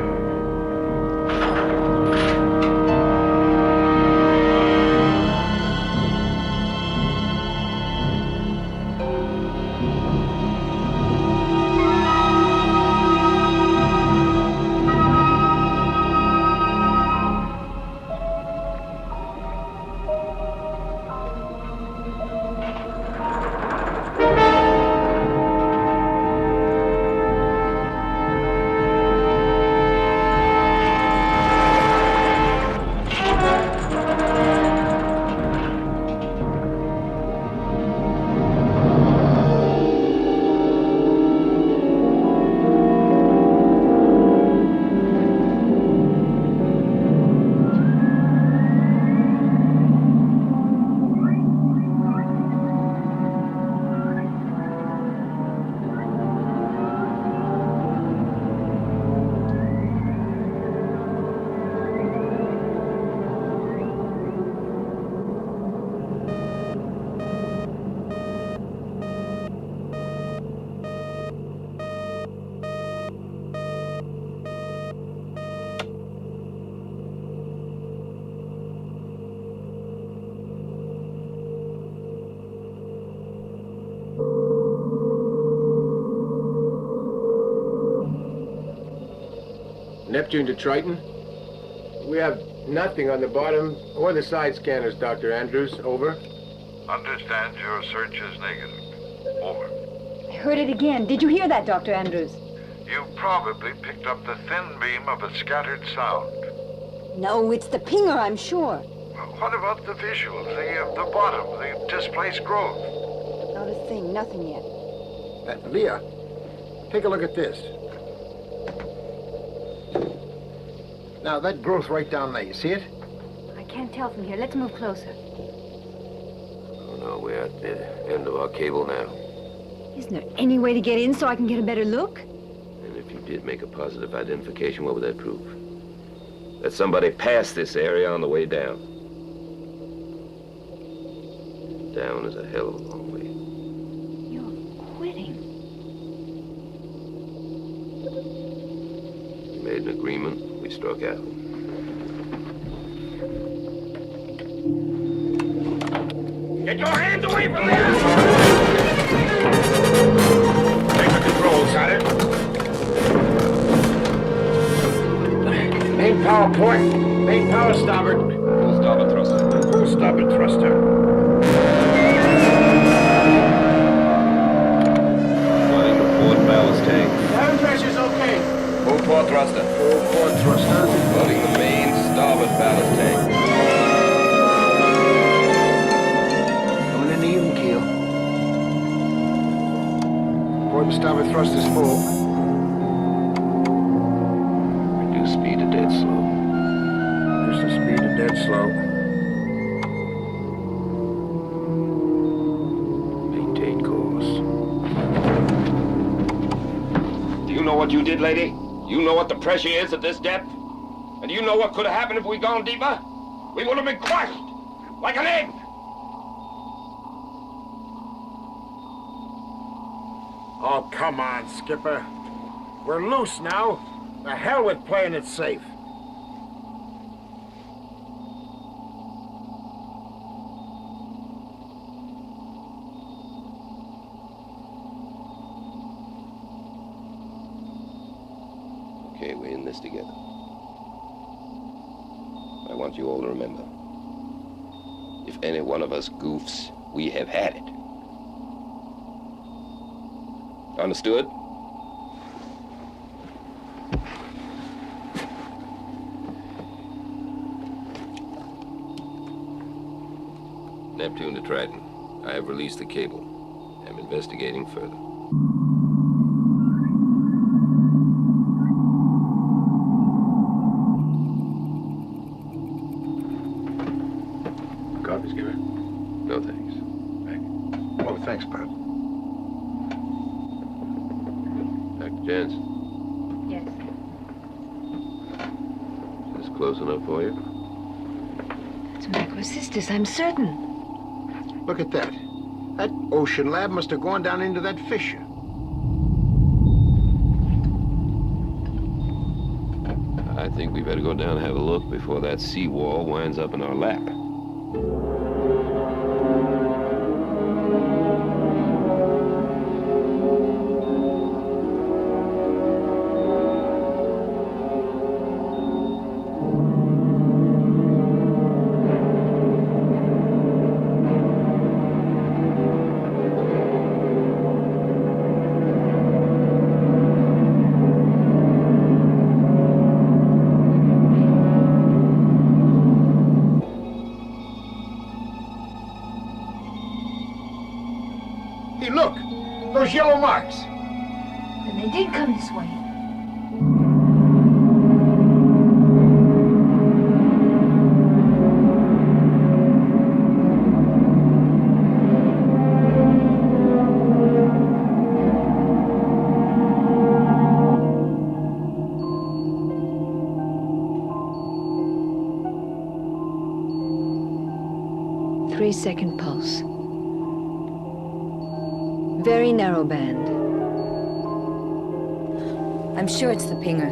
Speaker 4: Neptune to Triton. We have nothing on the bottom or the side scanners, Dr. Andrews. Over.
Speaker 8: Understand your search is negative. Over.
Speaker 7: heard it again. Did you hear that, Dr. Andrews?
Speaker 8: You probably picked up the thin beam of a scattered sound.
Speaker 7: No, it's the pinger, I'm sure.
Speaker 8: What about the visual, the bottom, the displaced growth?
Speaker 7: Not a thing, nothing yet.
Speaker 3: Leah, take a look at this. Now, that growth right down there, you see it?
Speaker 7: I can't tell from here. Let's move closer.
Speaker 12: Oh, no, we're at the end of our cable now.
Speaker 7: Isn't there any way to get in so I can get a better look?
Speaker 12: And if you did make a positive identification, what would that prove? That somebody passed this area on the way down. Down is a hell of a long way.
Speaker 7: You're quitting.
Speaker 12: We made an agreement. We struck out.
Speaker 4: Get your hands away from there! Take the controls, got it?
Speaker 3: Main power port. Main power starboard.
Speaker 10: Full starboard thruster.
Speaker 3: Full starboard thruster.
Speaker 12: Flooding the port ballast tank.
Speaker 11: Air pressure's okay.
Speaker 12: Full port thruster.
Speaker 3: Full port thruster.
Speaker 12: Flooding the main starboard ballast tank.
Speaker 3: Coming in the even keel. Port and starboard thrusters full.
Speaker 12: Reduce speed to dead slow.
Speaker 3: Reduce the speed to dead slow.
Speaker 12: Maintain course.
Speaker 4: Do you know what you did, lady? You know what the pressure is at this depth? And do you know what could have happened if we'd gone deeper? We would have been crushed like an egg.
Speaker 3: Oh, come on, Skipper. We're loose now. The hell with playing it safe.
Speaker 12: Okay, we're in this together. I want you all to remember. If any one of us goofs, we have had it. Understood? Neptune to Triton. I have released the cable. I'm investigating further.
Speaker 3: Coffee, Skipper?
Speaker 12: No thanks. Mack.
Speaker 3: Oh, thanks, Pop.
Speaker 12: Dr. Jansen.
Speaker 7: Yes.
Speaker 12: Is this close enough for you?
Speaker 7: It's Microcystis, I'm certain.
Speaker 3: Look at that. That ocean lab must have gone down into that fissure.
Speaker 12: I think we better go down and have a look before that seawall winds up in our lap.
Speaker 3: Hey, look! Those yellow marks.
Speaker 7: Then they did come this way. Three-second pulse. Very narrow band. I'm sure it's the pinger.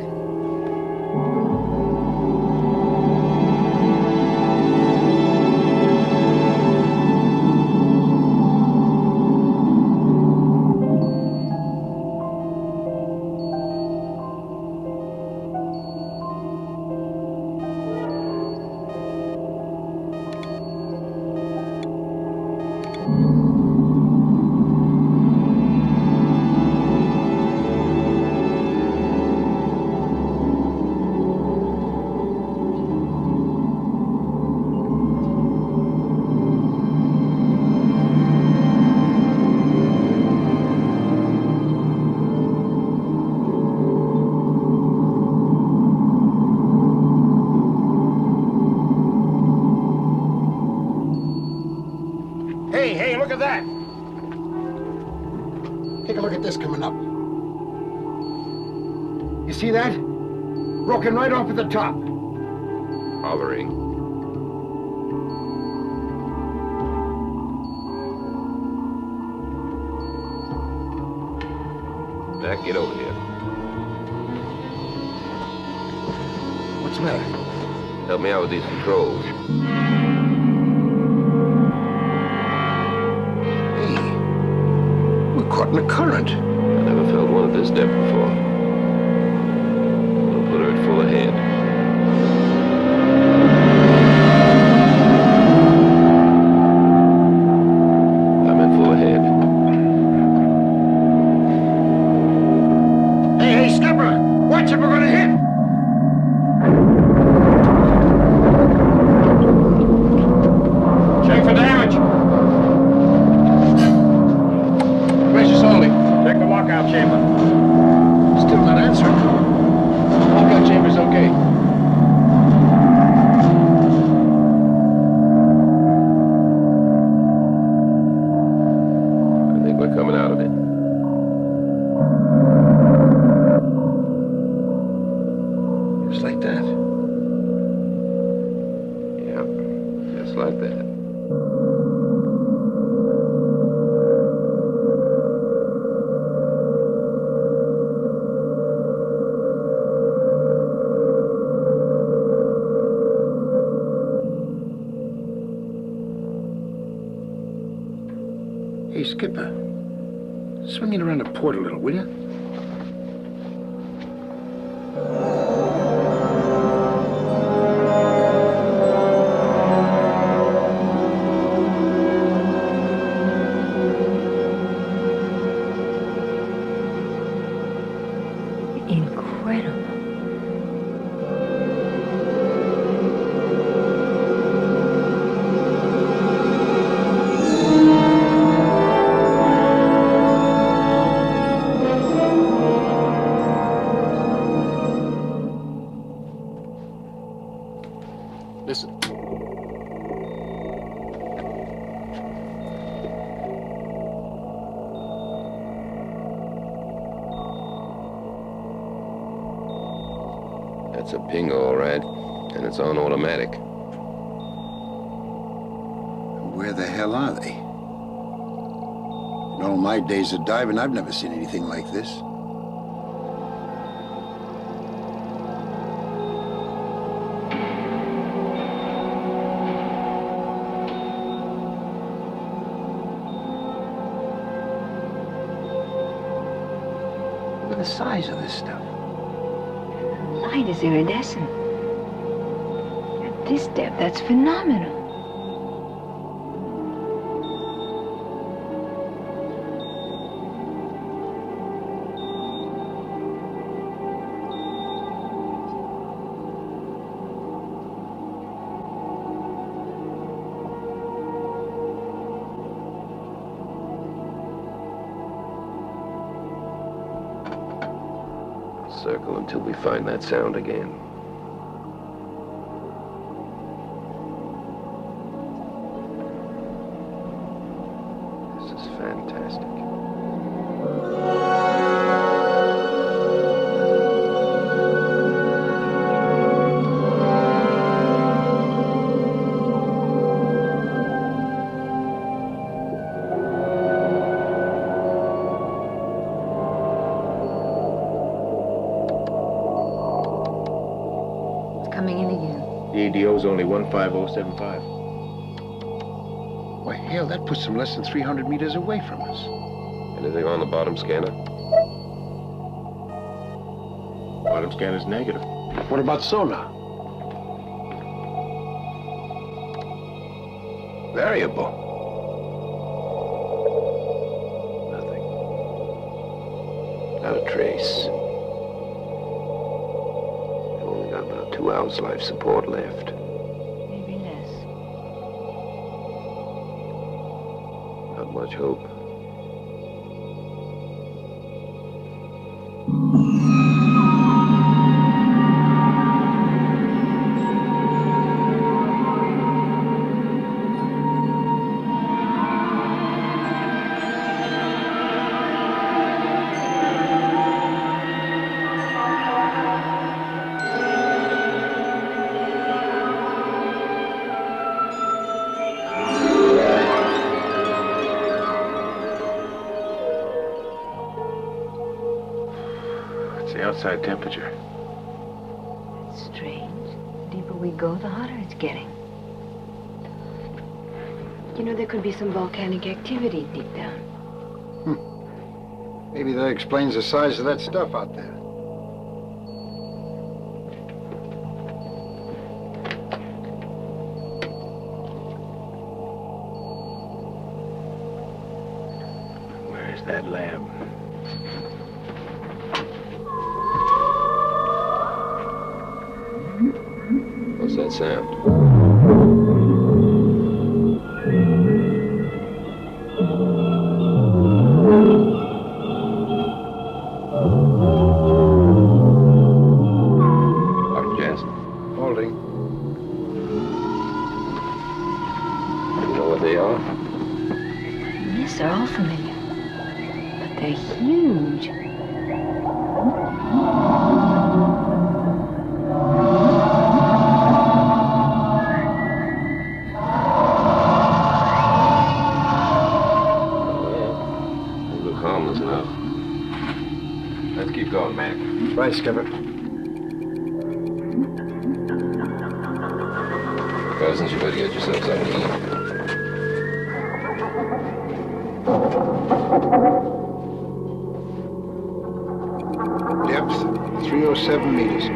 Speaker 3: look at this coming up. You see that? Broken right off at the top.
Speaker 4: Hovering. Mack, get over here.
Speaker 3: What's the matter?
Speaker 4: Help me out with these controls.
Speaker 3: Hey, we're caught in a current.
Speaker 4: I never felt one at this depth before. We'll put her at full ahead. I'm at full ahead.
Speaker 3: Hey, skipper! Watch it, we're gonna hit!
Speaker 9: Check for damage.
Speaker 3: Precious only.
Speaker 9: Check the lockout chamber.
Speaker 3: Still not answering. Lockout chamber's okay.
Speaker 4: I think we're coming out of it.
Speaker 3: Just like that.
Speaker 4: Yeah, just like that.
Speaker 3: Hey, skipper. Swing it around the port a little, will you?
Speaker 7: Incredible.
Speaker 11: Listen.
Speaker 4: That's a ping, all right. And it's on automatic.
Speaker 3: Where the hell are they? In all my days of diving, I've never seen anything like this. Look at the size of this stuff.
Speaker 7: Light is iridescent. At this depth, that's phenomenal.
Speaker 4: Circle until we find that sound again. This is fantastic.
Speaker 7: Coming in again.
Speaker 1: The ADO's only 15075.
Speaker 3: Why, hell, that puts them less than 300 meters away from us.
Speaker 4: Anything on the bottom scanner?
Speaker 1: Bottom scanner's negative.
Speaker 3: What about sonar? Variable.
Speaker 4: Not a trace. They've only got about 2 hours life support left.
Speaker 7: Maybe less.
Speaker 4: Not much hope.
Speaker 18: outside temperature.
Speaker 7: Strange. The deeper we go, the hotter it's getting. You know, there could be some volcanic activity deep down.
Speaker 3: Maybe that explains the size of that stuff out there.
Speaker 18: Where's that lab?
Speaker 4: What's that sound? Dr. Jansen.
Speaker 3: Holding.
Speaker 4: You know what they are?
Speaker 7: Yes, they're all familiar. But they're huge.
Speaker 4: Let's keep going, Mack.
Speaker 3: Right, Skipper.
Speaker 4: Cousins, you better get yourselves something to eat.
Speaker 3: Depth, 307 meters.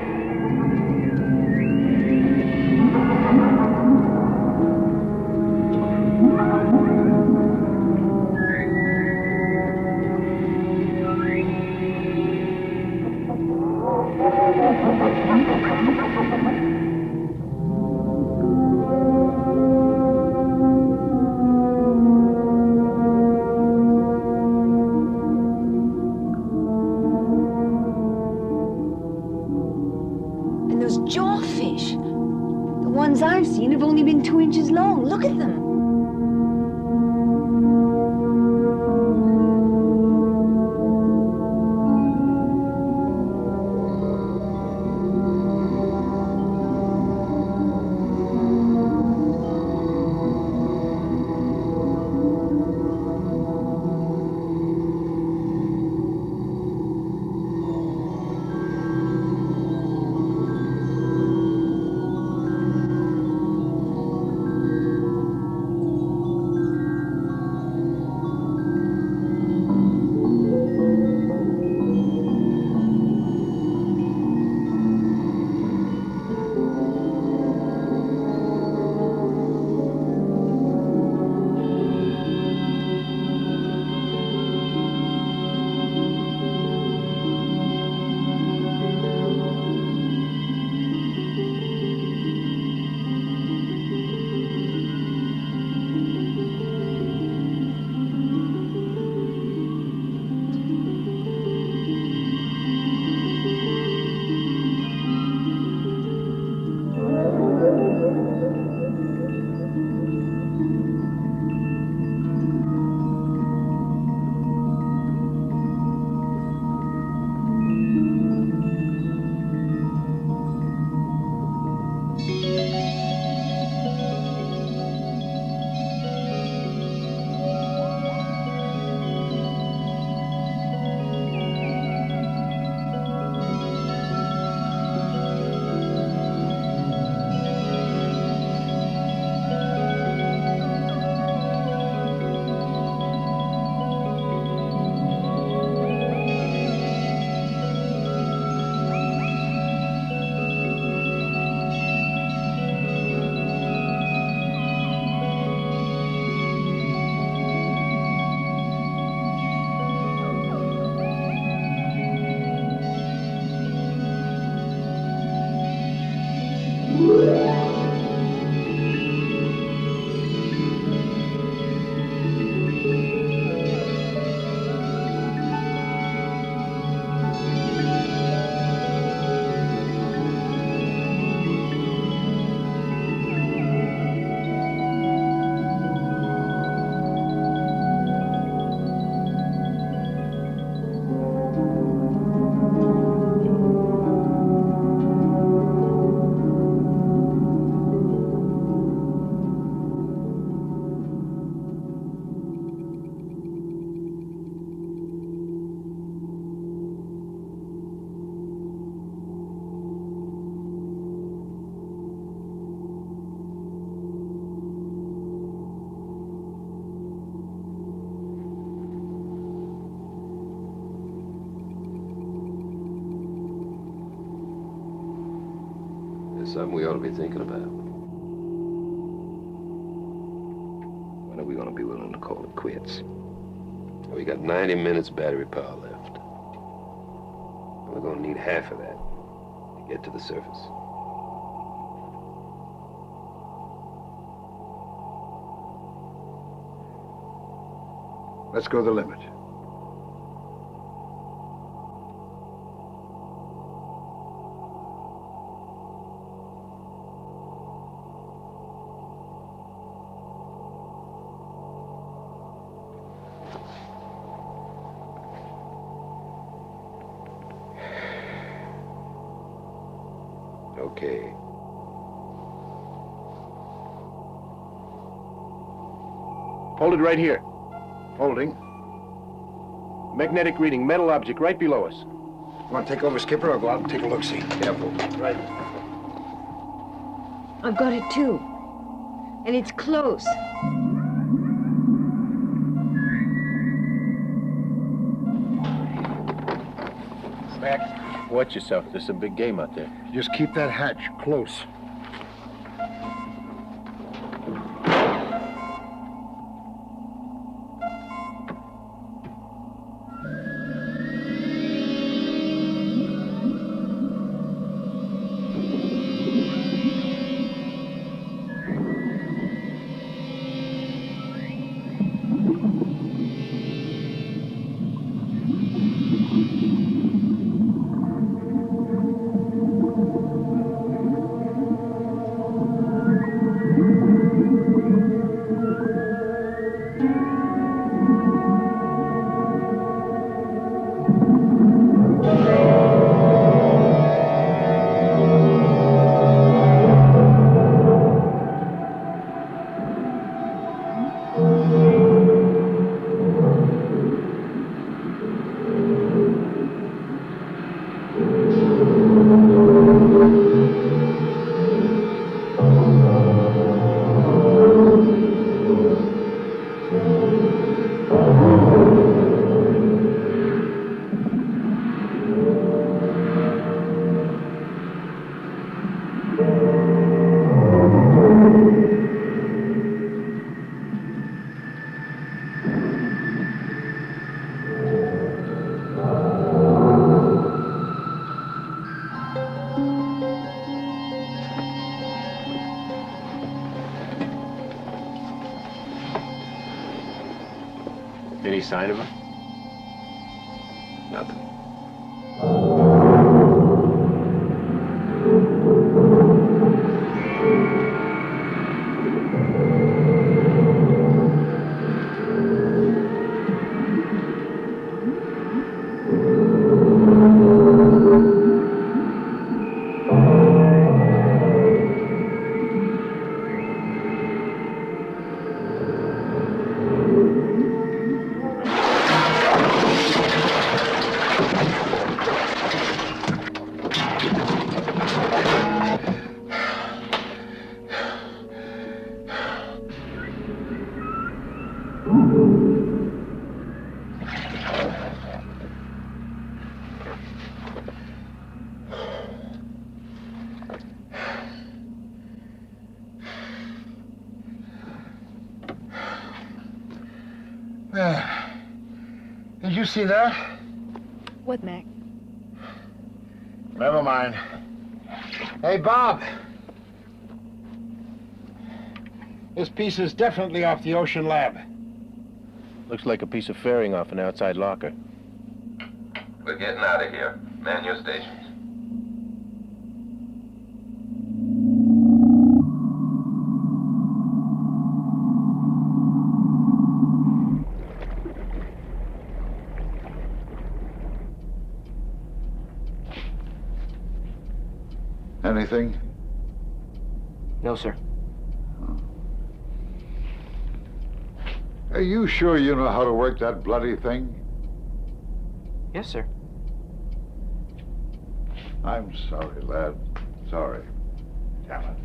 Speaker 7: And those jawfish, the ones I've seen have only been 2 inches long. Look at them.
Speaker 19: There's something we ought to be thinking about. When are we going to be willing to call it quits? We got 90 minutes battery power left. We're going to need half of that to get to the surface.
Speaker 8: Let's go the limit.
Speaker 19: Okay.
Speaker 18: Hold it right here.
Speaker 3: Holding.
Speaker 18: Magnetic reading, metal object right below us.
Speaker 3: Want to take over, Skipper, or go out and take a look-see?
Speaker 19: Careful.
Speaker 3: Right.
Speaker 7: I've got it too. And it's close.
Speaker 18: Mack, watch yourself. There's a big game out there.
Speaker 3: Just keep that hatch close.
Speaker 18: Any sign of him?
Speaker 19: Nothing.
Speaker 3: Did you see that?
Speaker 7: What, Mac?
Speaker 3: Never mind. Hey, Bob. This piece is definitely off the Ocean Lab.
Speaker 18: Looks like a piece of fairing off an outside locker.
Speaker 17: We're getting out of here. Man your stations.
Speaker 8: Anything?
Speaker 10: No, sir.
Speaker 8: Are you sure you know how to work that bloody thing?
Speaker 10: Yes, sir.
Speaker 8: I'm sorry, lad. Sorry. Damn it.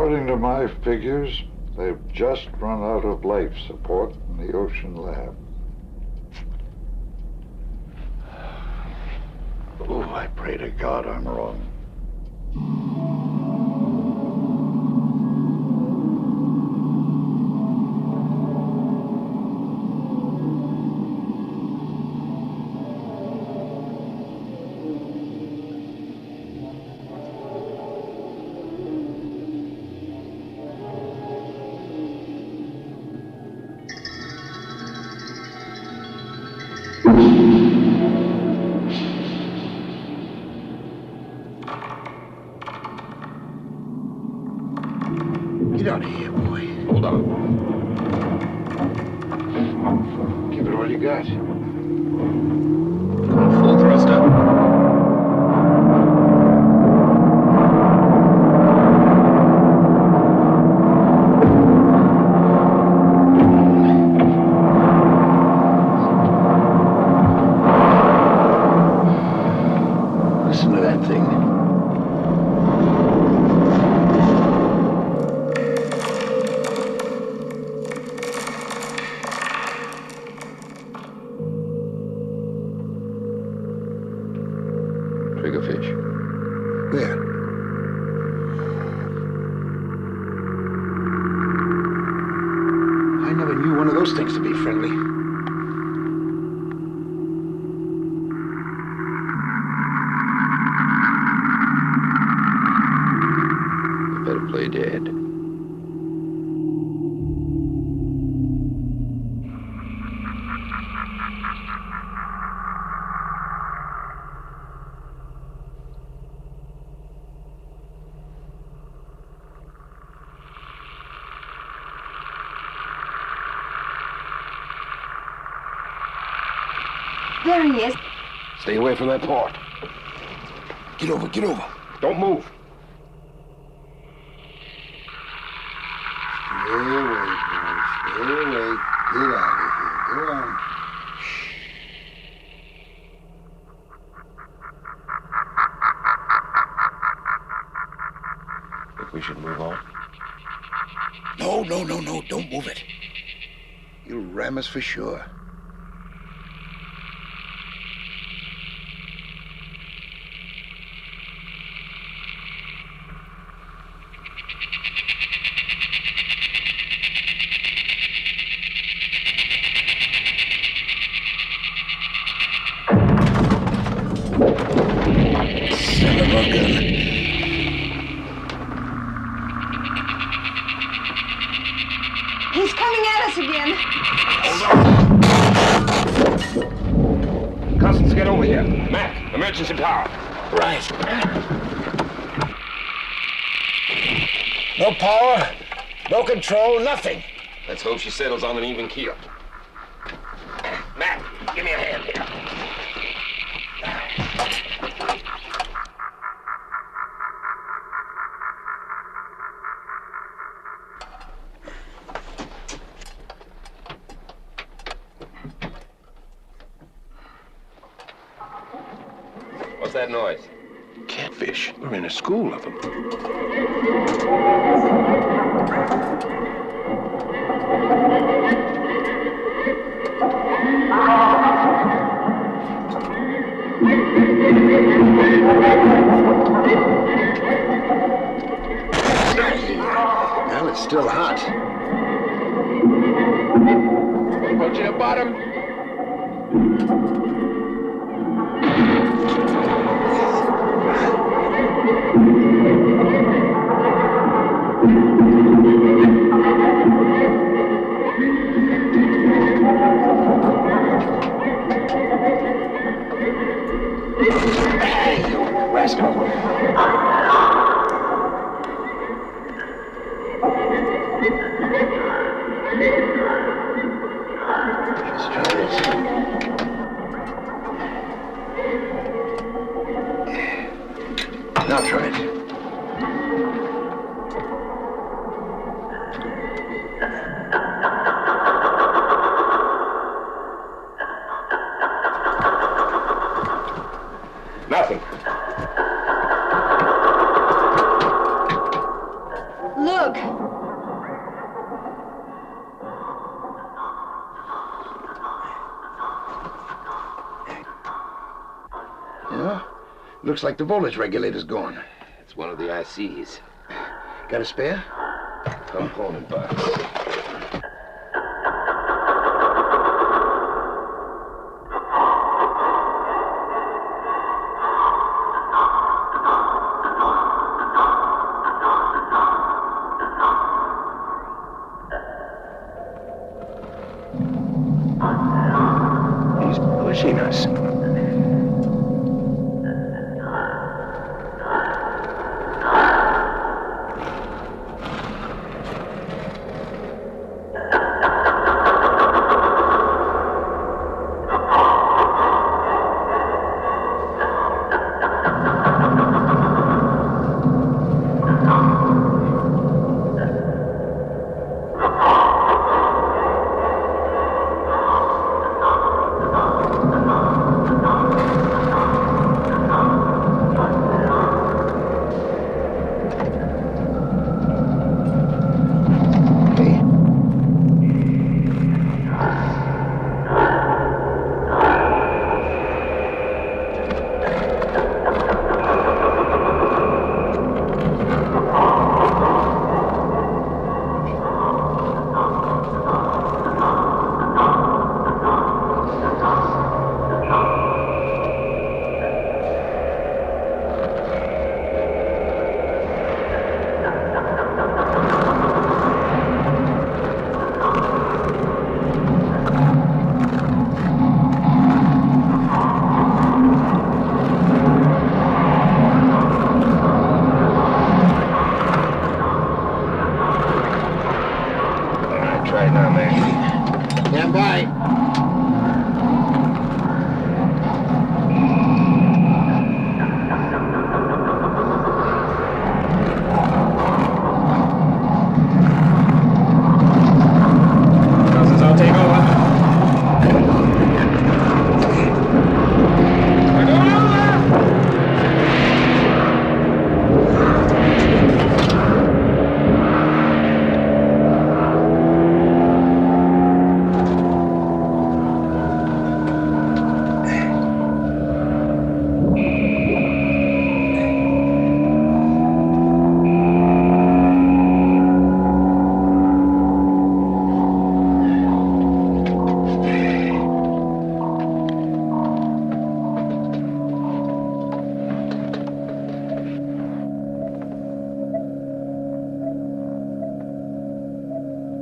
Speaker 8: According to my figures, they've just run out of life support in the ocean lab. Oh, I pray to God I'm wrong.
Speaker 3: Get out of here, boy.
Speaker 19: Hold on.
Speaker 3: Give it all you got.
Speaker 19: Full thruster.
Speaker 3: Listen to that thing.
Speaker 19: Triggerfish.
Speaker 3: Where? I never knew one of those things to be friendly.
Speaker 19: You better play dead.
Speaker 7: There he is.
Speaker 19: Stay away from that port.
Speaker 3: Get over, get over.
Speaker 19: Don't move.
Speaker 3: Stay away, boys. Stay away. Get out of here. Go on.
Speaker 19: Think we should move on?
Speaker 3: No. Don't move it. You'll ram us for sure. Son of a gun.
Speaker 7: He's coming at us again.
Speaker 4: Constance, get over here. Mack, emergency power.
Speaker 3: Right. No power, no control, nothing.
Speaker 4: Let's hope she settles on an even keel. Mack, give me a hand here. What's that noise?
Speaker 19: Catfish. We're in a school of them.
Speaker 3: Well, it's still hot.
Speaker 19: Go to the bottom.
Speaker 3: Hey, you rascal. Let's try this. Now try it.
Speaker 4: Nothing.
Speaker 7: Look,
Speaker 3: Looks like the voltage regulator's gone.
Speaker 19: It's one of the ICs.
Speaker 3: Got a spare?
Speaker 19: Component box.
Speaker 3: He's pushing us.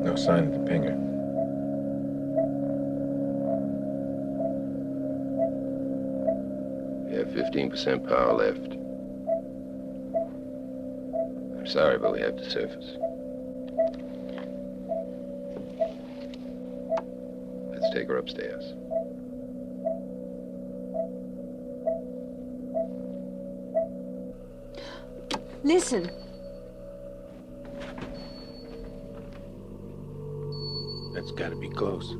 Speaker 1: No sign of the pinger.
Speaker 19: We have 15% power left. I'm sorry, but we have to surface. Let's take her upstairs.
Speaker 7: Listen.
Speaker 1: That's gotta be close.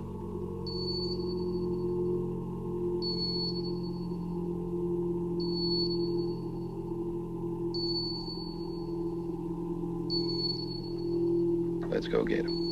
Speaker 19: Let's go get him.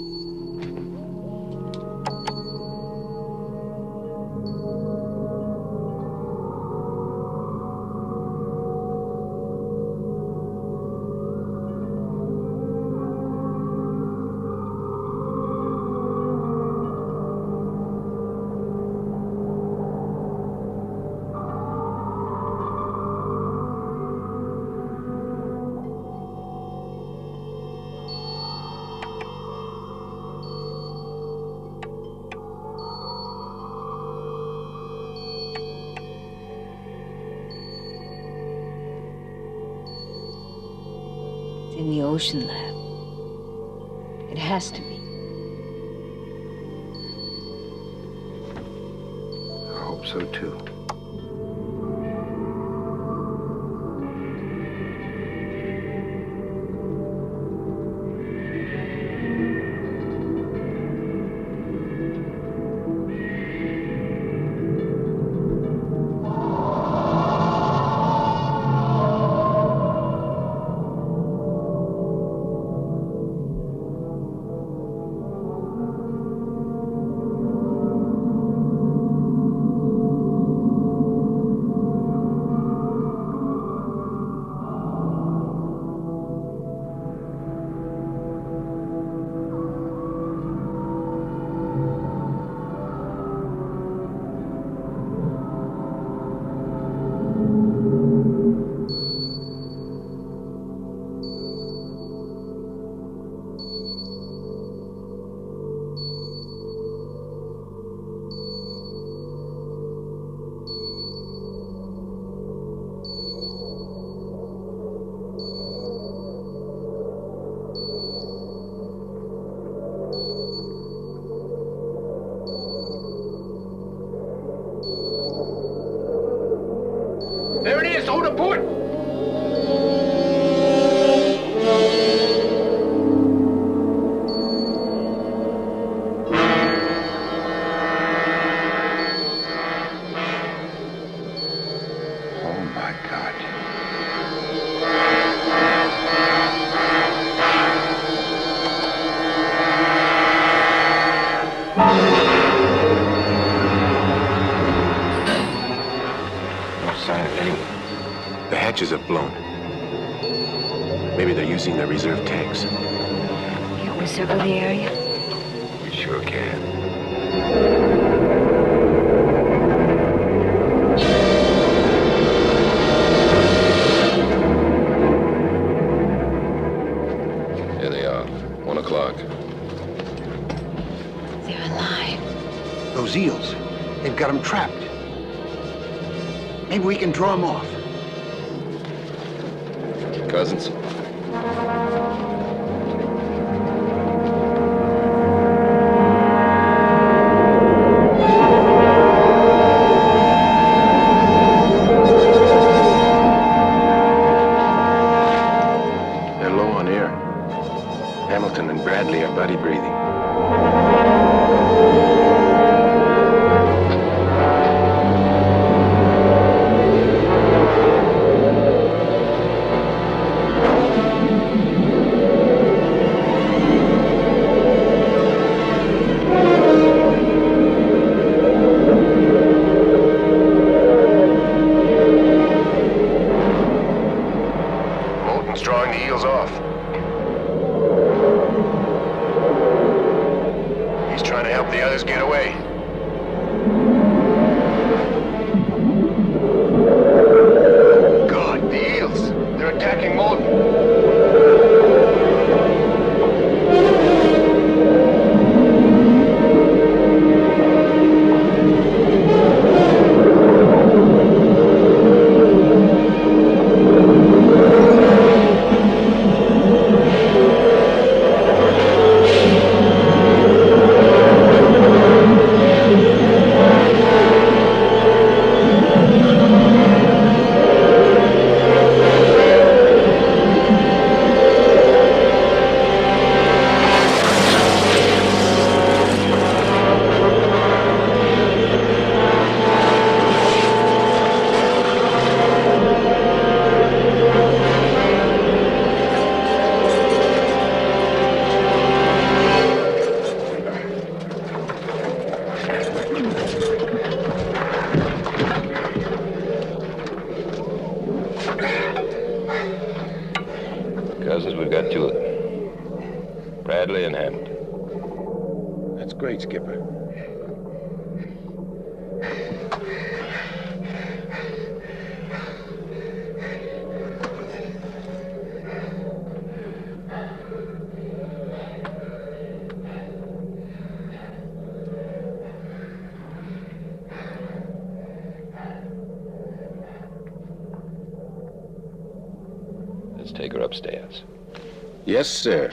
Speaker 7: It's in the ocean lab. It has to be.
Speaker 3: I hope so, too.
Speaker 20: hatches have blown. Maybe they're using their reserve tanks.
Speaker 7: Can't we circle the area?
Speaker 20: We sure can.
Speaker 4: Here they are. 1 o'clock.
Speaker 7: They're alive.
Speaker 3: Those eels, they've got them trapped. Maybe we can draw them off.
Speaker 4: Cousins?
Speaker 20: They're low on air. Hamilton and Bradley are buddy breathing. Moulton's drawing the eels off. He's trying to help the others get away. God, the eels! They're attacking Moulton.
Speaker 4: Cousins, we've got 2 of them. Bradley and Hamilton.
Speaker 20: That's great, Skipper.
Speaker 4: Let's take her upstairs.
Speaker 20: Yes, sir.